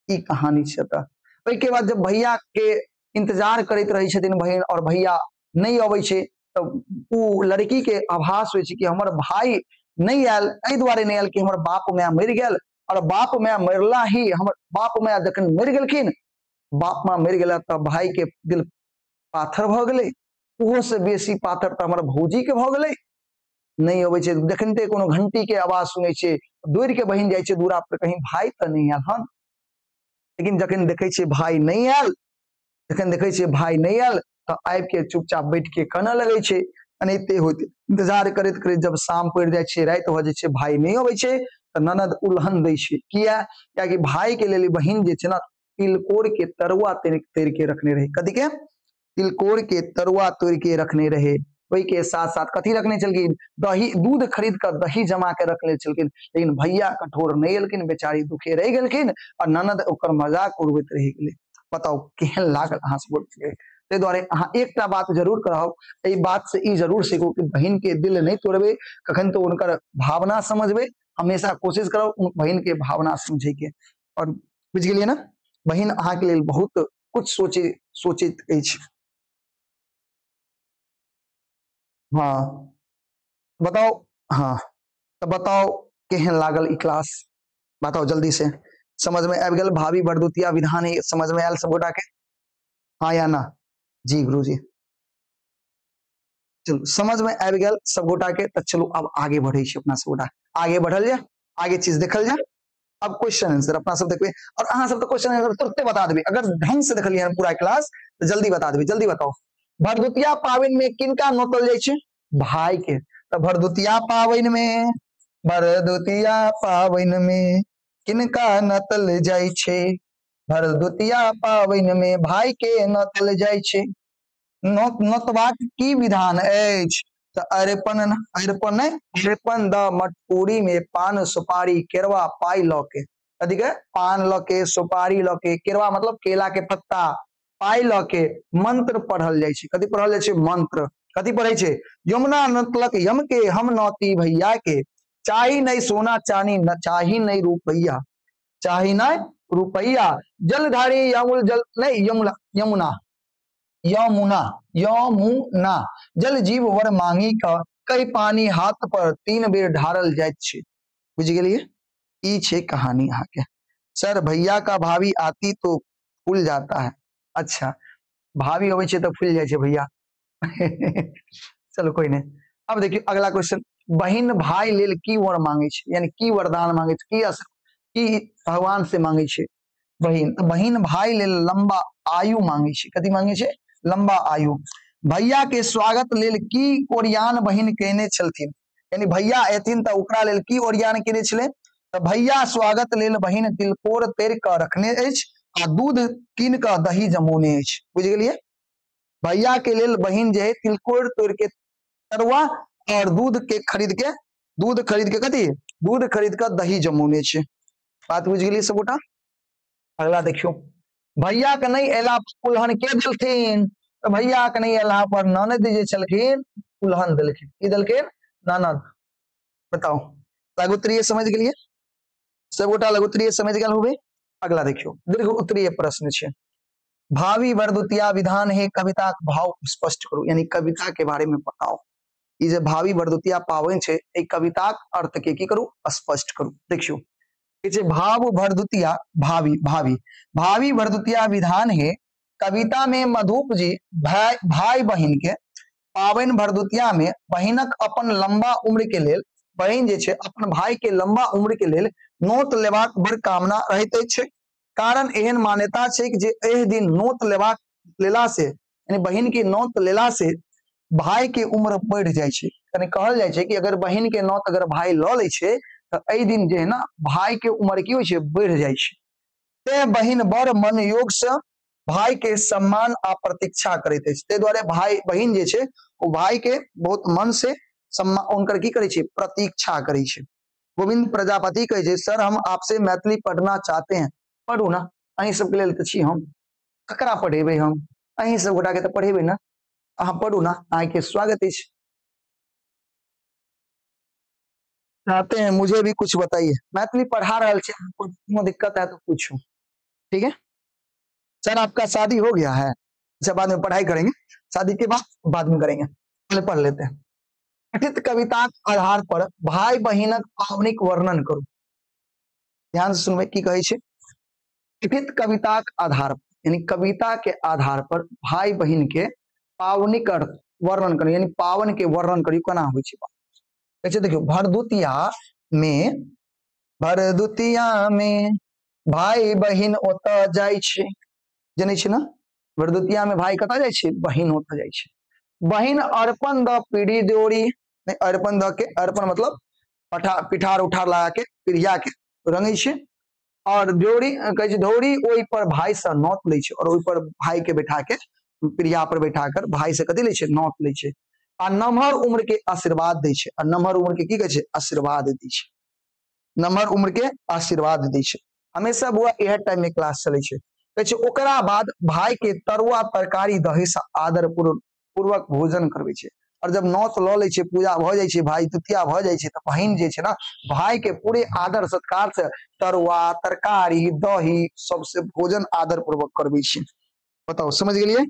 ई कहानी छे। त ओई के बाद जब भैया के इंतजार करैत रही छथिन बहन और भैया नहीं अबै छे, तो उ लड़की के आभास होय छे कि हमर भाई नहीं आयल, एहि दुआरे नहीं आयल कि हमर बाप माय मर गेल, और बाप माय मरला ही, हमर बाप माय जखन मर गेलखिन, बाप माय मर गेला त भाई के दिल पाथर भ गेलै, ओहो से बेसी पाथर त हमर भौजी के भ गेलै, नहीं अबै छे, देखनते कोनो घंटी के आवाज सुनै छे, दौड़ के बहिन जाइ छे दूरा पर, कहीं भाई त नहीं आयल हन, लेकिन जखन देखे छे भाई नहीं आयल, जखन देखे छे भाई नहीं आयल, त आबि के चुपचाप बैठ के कानऽ लगै छे, एनाहिते होइत इंतजार करैत करैत जब शाम पड़ि जाइ छे, रात भ जाइ छे, भाई नहीं अबै छे, त ननद उल्हन दै छे, किया, कियाकि भाई के लेल बहिन जे छे ना तिलकोर के तरुआ तैर के रखने रहे, कथी के, तिलकोर के तरुआ तोड़ के रखने रहे, ओई के साथ साथ कथी रखने छलखिन, दही, दूध खरीद कर दही जमा के रखले छलखिन, लेकिन भैया कठोर नहीं एलखिन, बेचारी दुखे रह गेलखिन, और ननद ओकर मजाक उड़बैत रह गेलै। बताओ केहन लागल अहाँ सब के। ताहि दुआरे अहाँ एकटा बात जरूर करब, एहि बात से ई जरूर सीखू कि बहिन के दिल नहीं तोड़बे, कखन तो उनकर भावना समझबे, हमेशा कोशिश करब बहिन के भावना समझे के, और बुझ गेलिए ना, बहिन अहाँ के लेल बहुत कुछ सोचित अछि। हाँ बताओ, हाँ तो बताओ केहन लागल ई क्लास, बताओ जल्दी से, समझ में आबि गेल, भावी बड़दुतिया विधान है समझ में आयल सब गोटा के, हाँ या ना, जी गुरुजी, चलो समझ में आबि गेल सब गोटा के, तो चलो अब आगे बढ़े छी अपना सब गोटा, आगे बढ़ल जाए, आगे चीज देखल जाए, अब क्वेश्चन आंसर अपना सब देखबे, और अहाँ सब तो क्वेश्चन आंसर तुरंते बता देबे, अगर ढंग से देखलिए पूरा क्लास तो जल्दी बता देबे, जल्दी बताओ। भरदुतिया पावन में किनका नोतल जाय छे, भाई के, तो भरदुतिया पावन में, भरदुतिया पावन में किनका नोतल जाय छे, भरदुतिया पावन में भाई के नोतल जाय छे, नोतबाक की विधान अछि, तो अरिपन द मटकूरी में पान सुपारी केरवा पाई ल के, कथी के, पान ल के, सुपारी ल के, केरवा मतलब केला के पत्ता, पाई ल के मंत्र पढ़ल जाय छे, कथी पढ़ल जाय छे, मंत्र, कथी पढ़े छे, यमुना नतलक यम के, हम नौती भैया के, चाही नहीं सोना चानी, न चाही नहीं रुपैया, चाही नहीं रुपैया, जलधारी यमुल जल नहीं, यमुना यमुना यमुना यमुना जल जीव वर मांगी का, कई पानी हाथ पर 3 बेर ढारल जाइत छे, बुझ गेलिए, ई छे कहानी अहाँ के। सर भैया का भाभी आती तो फूल जाता है, अच्छा भाभी अबै छे तो फूल जाय छे भैया चलो कोई नहीं। अब देखिए अगला क्वेश्चन, बहिन भाई लेल की वर मांगे छे, यानी की वरदान मांगे छे, की भगवान से मांगे छे, बहिन भाई लेल लंबा आयु मांगे छे, कथी मांगे छे, लंबा आयु। भैया के स्वागत लेल की ओरियान बहिन केने छलथिन, यानी भैया एथिन त ओकरा लेल की ओरियान केने छले, तो भैया स्वागत लेल बहिन तिलकोर तैर क रखने अछि, आ दूध कीन क दही जमौने अछि, बुझ गेलिए, भैया के लेल बहिन जे है तिलकोर तोड़ के तरुआ और दूध खरीद के कथी, दूध खरीद के दही जमौने छे, बात बुझ गेलिए सब गोटा। अगला देखियो, भैया के नहीं एला उल्हन के देलथिन, तो भैया के नहीं एला पर ननद जे छलखिन उल्हन देलखिन, की देलखिन, ननद, बताओ लघुत्तरीय समझ गेलिए सब गोटा, लघुत्तरीय समझ गेल होबे। अगला देखियो दीर्घ उत्तरीय प्रश्न छे, भावी बरदुतिया विधान है, कविता भाव स्पष्ट करो, यानी कविता के बारे में बताओ, ई जे भावी बरदुतिया पावन छे, ए कविता अर्थ के की करू, स्पष्ट करू। देखियो भाव भरदुतिया, भावी भरदुतिया विधान है, कविता में मधुप जी भाई बहिन के पावन भरदुतिया में बहिनक अपन लंबा उम्र के लेल, बहिन जे छे अपन भाई के लंबा उम्र के लेल नोत लेबाक बड़ कामना रहते छे, कारण एहन मान्यता छे कि जे एह दिन नोत लेला से, यानी बहिन की नोत लेला से भाई के उम्र बढ़ जाय छे, यानी कहल जाय छे कि अगर बहिन के नोत अगर भाई ल ले छे तो एहि दिन जे है ना भाई के उम्र की होय छे, बढ़ जाय छे, ते बहिन बड़ मन योग से भाई के सम्मान आ प्रतीक्षा करैत अछि, ते द्वारे भाई बहिन जे छे ओ भाई के बहुत मन से सम्मान उनकर की करे छे प्रतीक्षा करे छे। गोविंद प्रजापति कहे छे सर हम आपसे मैथिली पढ़ना चाहते हैं, पढ़ू ना, अहीं सबके लेल त छी हम, ककरा पढ़ेबे हम, अहीं सब गोटा के त पढ़ेबे ना, अहाँ पढ़ू ना, अहाँ के स्वागत अछि। चाहते हैं मुझे भी कुछ बताइए, मैथिली पढ़ा रहल छे, कोनो दिक्कत है तो पूछो, ठीक है। सर आपका शादी हो गया है? अच्छा बाद में पढ़ाई करेंगे, शादी के बाद में करेंगे, पहले पढ़ लेते हैं। कथित कविता के आधार पर भाई बहिनक पावनिक वर्णन करू। ध्यान से सुनबे की कहे छे, कथित कविता के आधार पर, यानी कविता के आधार पर भाई बहन के पावनिक वर्णन करू, यानी पावन के वर्णन करू केना होय छे। कहै देखियो भरदुतिया में भाई बहिन ओत जाय छे, जनै छे ना, भरदुतिया में भाई कता जाय छे, बहिन ओत जाय छे। बहिन अर्पण द पीढ़ी द्योरी, अर्पण द के, अर्पण मतलब पिठार उठार लगा के पीढ़िया के रंगै छे, और द्योरी कहे छे धौरी ओई पर भाई से नौत लै छे, और ओई पर भाई के बैठा के पीढ़िया पर बैठा कर भाई से कथि लै छे, नौत लै छे, आ नमहर उम्र के आशीर्वाद दै छे, आ नमहर उम्र के की कहे छे, आशीर्वाद दै छे, नमहर उम्र के आशीर्वाद दै छे। हमेशा बुआ यह टाइम में क्लास चले छे। कहे छे ओकरा बाद भाई के तरुआ तरकारी दही से आदर पूर्वक भोजन करवे छे, और जब नौत ल ले छे, पूजा भ जाय छे, भाई तृतीया भ जाय छे, त बहिन जे छे ना भाई के पूरे आदर सत्कार से तरुआ तरकारी दही सबसे भोजन आदर पूर्वक करवे छे। बताओ समझ गेलिए?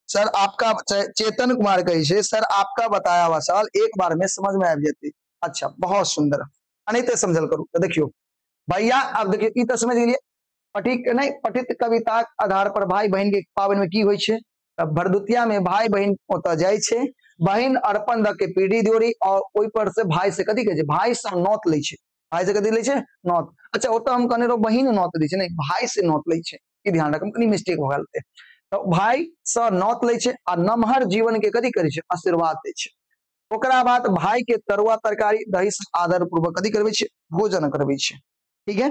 सर आपका चेतन कुमार कहे छे सर आपका बताया हुआ सवाल एक बार में समझ में आ जाती। अच्छा बहुत सुंदर, नहीं तो समझल करू। तो देखियो भैया, अब देखियो ई तो समझ गेलिए, पठित नहीं पठित कविता के आधार पर भाई बहन के पावन में की होय छे, भरदुतिया में भाई बहन ओत जाय छे, बहन अर्पण द के पीढ़ी द्योरी, और ओई पर से भाई से कथि कहे छे, भाई से नौत लै छे, भाई से कथि लै छे, नौत। अच्छा ओत हम कहने रहो बहन नौत दै छे, नहीं भाई से नौत लै छे, ई ध्यान रखम, कनी मिस्टेक हो गेल ते। तो भाई से नौत लै छे आ नमहर जीवन के कथि करे छे, आशीर्वाद दै छे। ओकरा बाद भाई के तरुआ तरकारी दही से आदर पूर्वक कथि करवे छे, भोजन करवे छे, ठीक है।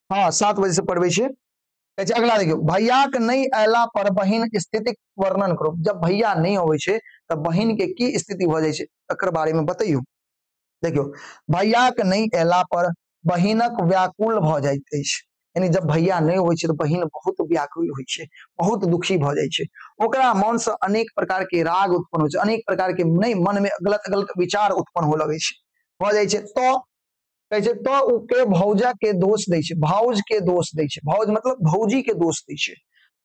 हाँ 7 बजे से पढ़वे छे। अगला देखियो, भैया के नहीं अयला पर बहिन स्थिति वर्णन करो। जब भैया नहीं होवे छे तब बहिन के की स्थिति हो जाय छे, तकर बारे में बताइयो। देखियो भैया के नहीं अयला पर बहिनक व्याकुल भ जाइत अछि, यानी जब भैया नहीं होय छे तो बहिन बहुत व्याकुल होय छे, बहुत दुखी भ जाय छे। ओकरा मन से अनेक प्रकार के राग उत्पन्न होय छे, अनेक प्रकार के नहीं मन में गलत गलत विचार उत्पन्न हो लगे छे, भ जाय छे। तो कहे छे तो उके भौजा के दोष दै छे, भौज के दोष दै छे, भौज मतलब भौजी के दोष दै छे।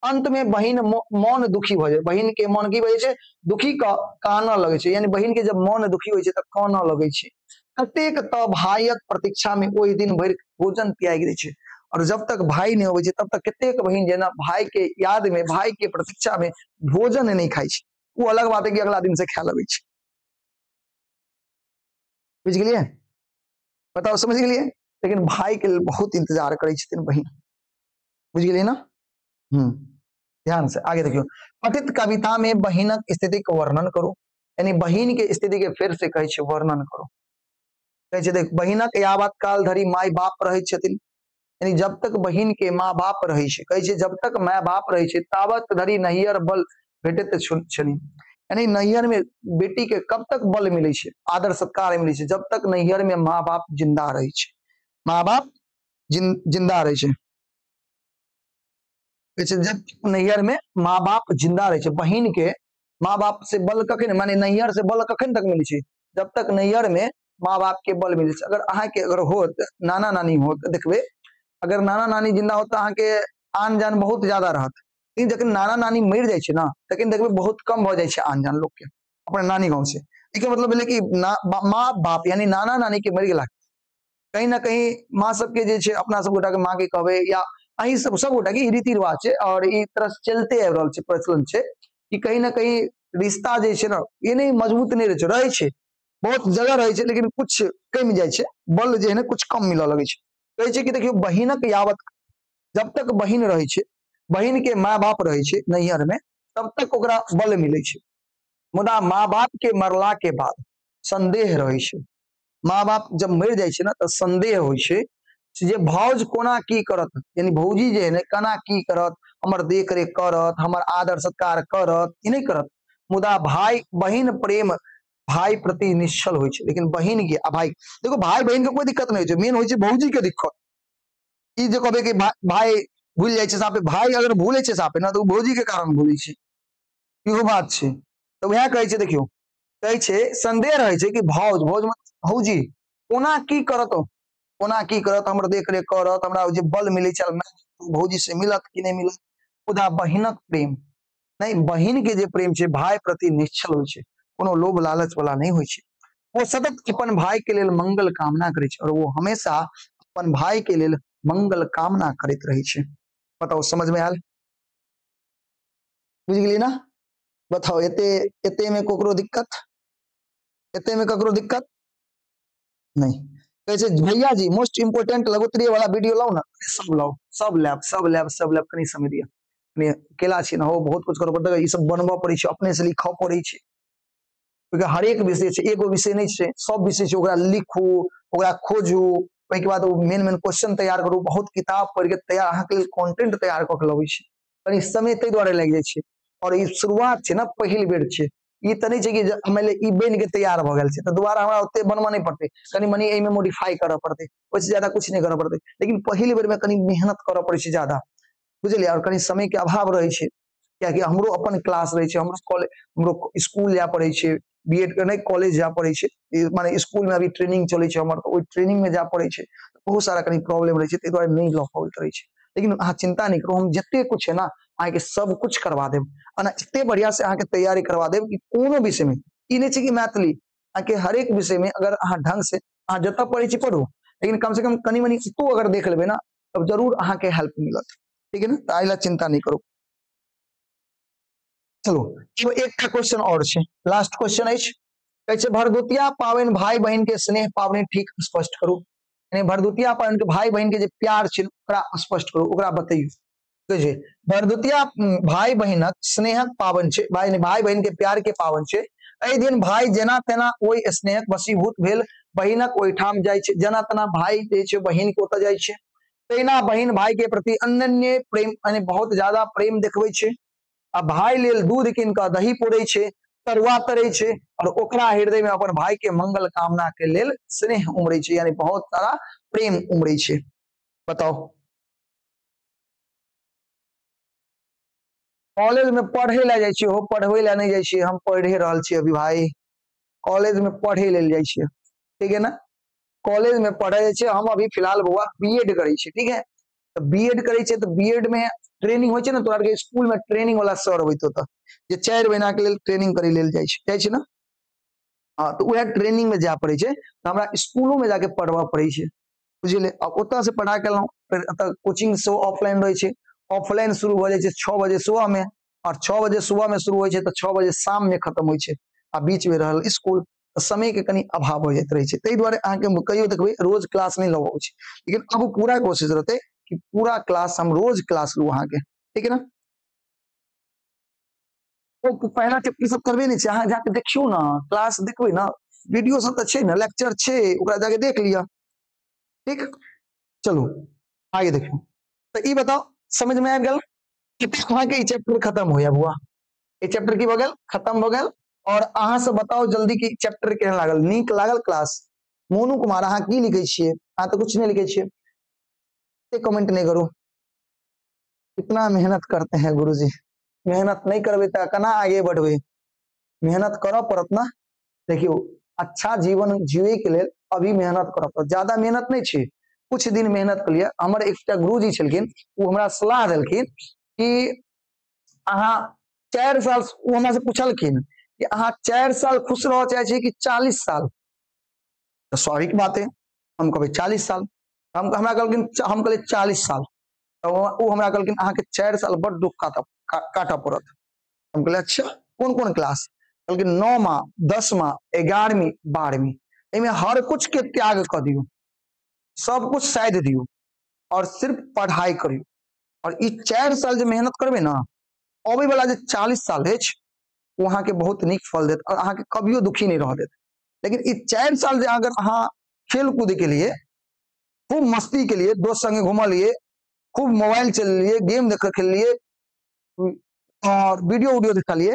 अंत में बहिन मन दुखी भ जाय, बहिन के मन की भ जाय छे, दुखी काना लगे छे, यानी बहिन के जब मन दुखी होय छे त काना लगे छे। कतेक त भाइयक प्रतीक्षा में ओहि दिन भर भोजन त्याग दै छे, और जब तक भाई नहीं होवे छे तब तक कतेक बहिन जेना भाई के याद में, भाई के प्रतीक्षा में भोजन नहीं खाय छे। वो अलग बात है कि अगला दिन से खाय लगे छे। बुझ गेलिए? बताओ समझ गेलिए? लेकिन भाई के लिए बहुत इंतजार करे छथिन बहिन। बुझ गेलिए ना? ध्यान से आगे देखियो, पठित कविता में बहिनक स्थिति के वर्णन करो, यानी बहिन के स्थिति के फिर से कहे छे वर्णन करो। कहे छे देख, बहिनक यावत काल धरि माय बाप रहे छथिन, यानी जब तक बहिन के माँ बाप रहे छे, कहे छे जब तक माँ बाप रहे छे तावत धरि नैहर बल भेटत छली, यानी नैहर में बेटी के कब तक बल मिले छे, आदर सत्कार मिले छे, जब तक नैहर में माँ बाप जिंदा रहे छे, माँ बाप जिंदा रहे छे। जब नैहर में माँ बाप जिंदा रहे छे, बहिन के माँ बाप से बल कखन, माने नैहर से बल कखन तक मिले छे, जब तक नैहर में माँ बाप के बल मिले छे। अगर अहाँ के अगर होत नाना नानी होत, देखबे अगर नाना नानी जिंदा होत अहाँ के आन जान बहुत ज्यादा रहत, लेकिन जखन नाना नानी मर जाय छे ना, तखन देखबे बहुत कम भ जाय छे आन जान लोग के अपने नानी गांव से। एके मतलब भेले कि माँ बाप यानी नाना नानी के मर गेला, कहीं ना कहीं माँ सबके जे छे, अपना सब गोटा के माँ के कहबे या अही सब गोटा के रीति रिवाज छे, और ई तरह से चलते आबि रहल छे, प्रचलन छे कि कहीं ना कहीं रिश्ता जे छे ना, ये नहीं मजबूत नहीं रहे छे, बहुत जगह रहे छे, लेकिन कुछ कम जाय छे, बल जे है ना कुछ कम मिले लगे छे। कहे छे कि देखियो बहिनक यावत, जब तक बहिन रहे छे, बहिन के माँ बाप रहे छे नैहर में, तब तक ओकरा बल मिले छे। मुदा माँ बाप के मरला के बाद संदेह रहे छे, माँ बाप जब मर जाय छे ना तो संदेह होय छे जे भौज कोना की करत, यानी भौजी जे है ने कना की करत, हमर देख रेख करत, हमर आदर सत्कार करत, ई नहीं करत। मुदा भाई बहिन प्रेम भाई प्रति निश्चल होइ छै, लेकिन बहिन के आ भाई देखो भाई बहिन के कोई दिक्कत नहीं छै, मेन होइ छै भौजी के दिक्कत। ई जे कहबे कि भाई भूल जाय छै सापे, भाई अगर भूले छै सापे ना तो भौजी के कारण भूलै छै, इहो बात छै। तो वह कहे छै, देखियो कहे छै संदेह रहे छै कि भौज भौज भौजी कोना की करत, कोना की करत, हमर देख रेख करत, हमरा जे बल मिले छै भौजी से मिलत कि नहीं मिलत। खुदा बहिनक प्रेम नहीं, बहिन के जे प्रेम छै भाई प्रति निश्चल होइ छै, कोनो लोभ लालच वाला नहीं होइ छै। वो सतत अपन भाई के लेल मंगल कामना करे छै, और वो हमेशा अपन भाई के लेल मंगल कामना करत रहे छै। बताओ समझ में आयल, बुझ गेली ना? बताओ एते एते में कोकरो दिक्कत, एते में ककरो दिक्कत नहीं। कैसे भैया जी मोस्ट इंपोर्टेंट लगोत्री वाला वीडियो लाओ ना, सब लाओ, सब लैब सब लैब सब लैब, कनी समय दिया कनी अकेला छी ना हो, बहुत कुछ करब पड़त, ई सब बनबा पड़े छै, अपने से लिखा पड़े छै, क्योंकि हर एक विषय छै, एगो विषय नहीं छै, सब विषय छै, ओकरा लिखू, ओकरा खोजू, ओके बाद मेन मेन क्वेश्चन तैयार करू, बहुत किताब पढ़ के तैयार अहाँ के कंटेंट तैयार क के लबै छै, कनी समय तै दुआरे लागि जाइ छै। और ई शुरुआत छै ना, पहिल बेर छै, ई त नहीं छै कि हमें ई बन के तैयार भ गेल छै त दोबारा हमरा ओते बनवा नहीं पड़ते, कनी मनी एमे मॉडिफाई करऽ पड़ते, ओइसे ज्यादा कुछ नहीं करऽ पड़ते, लेकिन पहिल बेर में कनी मेहनत करऽ पड़े छै ज्यादा, बुझलिए, और कनी समय के अभाव रहे छै, क्या कि हमरो अपन क्लास रहे छै, हमरो कॉलेज, हमरो स्कूल जाय पड़े छै, बीएड के नहीं कॉलेज जाय पड़े छै, माने स्कूल में अभी ट्रेनिंग चले छै हमर, तो ओई ट्रेनिंग में जाय पड़े छै, बहुत सारा कनी प्रॉब्लम रहे छै, तै दुआरे नहीं लऽ पाबैत रहे छै। लेकिन अहाँ चिंता नहीं करू, हम जते कुछ है ना अहाँ के सब कुछ करवा देब, आ ना इतने बढ़िया से अहाँ के तैयारी करवा देब कि कोनो विषय में, ई नहीं छै कि मैथिली, अहाँ के हर एक विषय में अगर अहाँ ढंग से अहाँ जतऽ पढ़े छी पढ़ू, लेकिन कम से कम कनी मनी तो अगर देख लेबै ना, तब जरूर अहाँ के हेल्प मिलत, ठीक है ना? तो आइला चिंता नहीं करू। चलो एगो एकटा क्वेश्चन और छै, लास्ट क्वेश्चन अछि, कहै छै भरदुतिया पावनि भाई बहन के स्नेह पावनि ठीक स्पष्ट करू, यानी भरदुतिया पावनि के भाई बहन के जे प्यार छै ओकरा स्पष्ट करू, ओकरा बतैयौ। कहै छै भरदुतिया भाई बहिनक स्नेहक पावन छै, भाई बहन के प्यार के पावन छै, एहि दिन भाई जेना तेना ओहि स्नेहक वशीभूत भेल बहिनक ओहिठाम जाइ छै, जेना तेना भाई जे छै बहिन के ओतऽ जाइ छै, तहिना बहिन भाई के प्रति अनन्य प्रेम, यानी बहुत ज्यादा प्रेम देखबै छै, आ भाई लेल दूध कीन कऽ दही पौड़ै छै, तरुआ तरै छै, और ओकरा हृदय में अपन भाई के मंगल कामना के लेल स्नेह उमड़ै छै, यानी बहुत सारा प्रेम उमड़ै छै। बताओ कॉलेज में पढ़े ला जाइ छी हो, पढ़वे ला नहीं जाइ छी, हम पढ़े रहल छी अभी भाई, कॉलेज में पढ़े लेल जाइ छी, ठीक है ना? कॉलेज में पढ़े छै, हम अभी फिलहाल बउआ बीएड करे छी, ठीक है? तो बीएड करे छै, तो बीएड में ट्रेनिंग होइ छै ना, तोरा के स्कूल में ट्रेनिंग वाला सर होइत होता, जे 4 महीना के लेल ट्रेनिंग करे लेल जाइ छै ना, हाँ, तो वह ट्रेनिंग में जाय पड़े छै, तो हमरा स्कूलों में जाके पढ़वा पड़े छै, बुझलिए, अब ओतऽ से पढ़ा के एलहुं, फिर एतऽ कोचिंग से ऑफलाइन रहे छै, ऑफलाइन शुरू हो जाए छै 6 बजे सुबह में, और 6 बजे सुबह में शुरू हो छै तो 6 बजे शाम में खत्म हो छै, आ बीच में रहल स्कूल, तो समय के कनी अभाव हो जाइत रहे छै, तै दुआरे अहाँ के कहियो देखबै रोज क्लास नहीं लऽ छै, लेकिन अब पूरा कोशिश रहते कि पूरा क्लास हम रोज क्लास लू अहाँ के, ठीक है ना? तो पहला चैप्टर सब करबे नहीं छै, अहाँ जाके देखियो ना, क्लास देखबै ना, वीडियो सब तो छै ना, लेक्चर छै, ओकरा जाके देख लिया, ठीक? चलो आगे देखियो, तो ई बताओ समझ में आबि गेल कि अहाँ के ई चैप्टर खत्म होया बुआ, ई चैप्टर की भ गेल खत्म भ गेल, और अहाँ से बताओ जल्दी कि चैप्टर केहन लागल, नीक लागल क्लास? मोनू कुमार अहाँ की लिखे छियै? अहाँ तो कुछ नहीं लिखे छियै, कमेंट नहीं करू, कितना मेहनत करते हैं गुरुजी, मेहनत नहीं करबे तो केना आगे बढ़बे, मेहनत करऽ पड़त ना। देखियो अच्छा जीवन जीवे के लेल अभी मेहनत करऽ पड़त, ज्यादा मेहनत नहीं छै, कुछ दिन मेहनत कर लिया। हमर एकटा गुरुजी छलखिन, वो हमरा सलाह देलखिन कि अहाँ 4 साल, वो हमरा से पूछलखिन कि अहाँ 4 साल खुश रह चाहे छी कि 40 साल? तो स्वाभाविक बात है, हम कहबै 40 साल, हम हमरा कहलखिन, हम कहलिए 40 साल, तो वो हमरा कहलखिन अहाँ के 4 साल बड़ दुख काटऽ पड़त। हम कहलिए अच्छा कौन कौन क्लास? कहलखिन 9मा 10मा 11वीं 12वीं, एमे हर कुछ के त्याग कर दियो, सब कुछ साइड दियो, और सिर्फ पढ़ाई करियो, और ई 4 साल जो मेहनत करबे ना, अबै वाला जे 40 साल है वो अहाँ के बहुत निक फल देत, और अहाँ के कभियो दुखी नहीं रह देत। लेकिन ई 4 साल जे अगर अहाँ खेल कूद के लिए खूब मस्ती के लिए दोस्त संगे घूमलिए, खूब मोबाइल चलिए, गेम देख खेलिए और वीडियो उडियो देखलिए,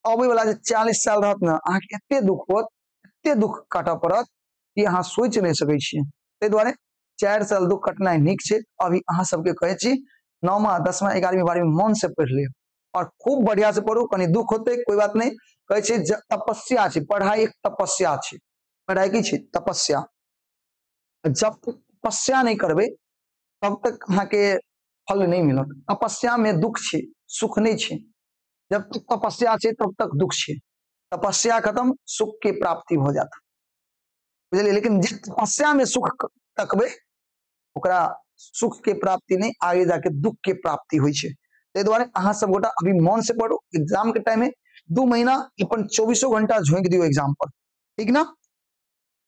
अबै वाला जे 40 साल रहत ना, अहाँ के एते दुख होत, एते दुख काटऽ पड़त कि अहाँ सोच नहीं सकै छियै। ताहि दुआरे 4 साल दुख कटनाइ नीक छै। अभी अहाँ सबके कहै छी 9मा 10मा 11वीं 12वीं मन से पढ़ि लिअ और खूब बढ़िया से पढ़ू। कनी दुख होते कोई बात नहीं, कहै छै तपस्या छै, पढ़ाई एक तपस्या छै। पढ़ाई की छै? तपस्या। जब तक तपस्या नहीं करबे तब तक अहाँ के फल नहीं मिलत। तपस्या में दुख छै, सुख नहीं छै। जब तक तपस्या छै तब तक दुख छै। तपस्या खत्म, सुख के प्राप्ति हो जाता, बुझलिए। लेकिन जे तपस्या में सुख तकबे ओकरा सुख के प्राप्ति नहीं, आगे जाके दुख के प्राप्ति होइ छै। ताहि दुआरे अहाँ सब गोटा अभी मन से पढ़ो। एग्जाम के टाइम में 2 महीना अपन 24 घंटा झोंक दियो एग्जाम पर, ठीक ना?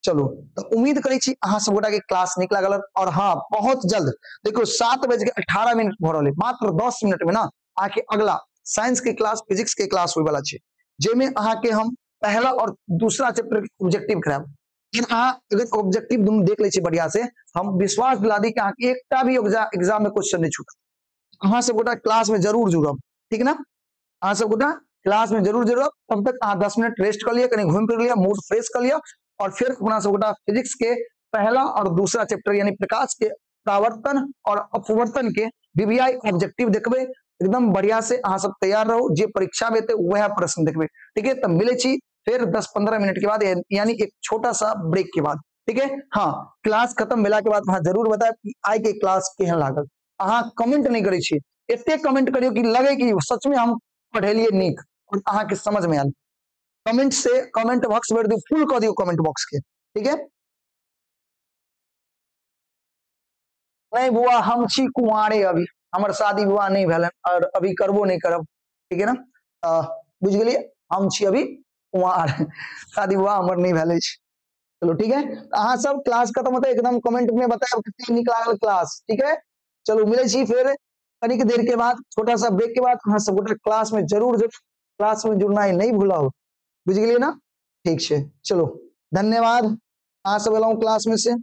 चलो, तो उम्मीद करै छी अहाँ सब गोटा के क्लास नीक लागल। और हाँ, बहुत जल्द देखो 7:18 भ रहल है, मात्र 10 मिनट में ना आके अगला साइंस के क्लास, फिजिक्स के क्लास होय वाला छै, जेमे अहाँ के हम पहला और दूसरा चैप्टर के ऑब्जेक्टिव करायब। अहाँ अगर ऑब्जेक्टिव दुनू देख लै छी बढ़िया से, हम विश्वास दिला दी कि अहाँ के एकटा भी एग्जाम में क्वेश्चन नहीं छूटत। अहाँ सब गोटा क्लास में जरूर जुड़ब, ठीक ना? अहाँ सब गोटा क्लास में जरूर जुड़ब। तब तक अहाँ 10 मिनट रेस्ट कर लिया, कहीं घूम फिर लिया, मूड फ्रेश कर लिया और फिर अपना सब गोटा फिजिक्स के पहला और दूसरा चैप्टर यानी प्रकाश के प्रावर्तन और अपवर्तन के वीवीआई ऑब्जेक्टिव देखबे। एकदम बढ़िया से अहाँ सब तैयार रहो, जे परीक्षा में थे वह प्रश्न देखबे, ठीक है? तब मिले छी फिर 10-15 मिनट के बाद, यानी एक छोटा सा ब्रेक के बाद, ठीक है? हाँ, क्लास खत्म भेला के बाद अहाँ जरूर बताएब कि आइ के क्लास केहन लागल। अहाँ कमेंट नहीं करे छी, एते कमेंट करियो कि लगे कि सच में हम पढ़ेलिए नीक और अहाँ के समझ में आयल। कमेंट से कमेंट बॉक्स भर दियो, फुल कर दियो कमेंट बॉक्स के, ठीक है? नहीं बुआ, हम छी कुंवारे, अभी हमर शादी विवाह नहीं भेल और अभी करबो नहीं करब, ठीक है ना? बुझ गेलिए, हम छी अभी कुंवार शादी विवाह हमर नहीं भेल अछि। चलो ठीक है, अहाँ सब क्लास खत्म होते एकदम कमेंट में बताएब कितनी नीक लागल क्लास, ठीक है? चलो मिले छी फिर कनिक देर के बाद, छोटा सा ब्रेक के बाद। अहाँ सब गोटे क्लास में जरूर क्लास में जुड़नाइ नहीं भूलाओ, बुझ गेलिए ना? ठीक है, चलो धन्यवाद। अहाँ सब एलहुं क्लास में से।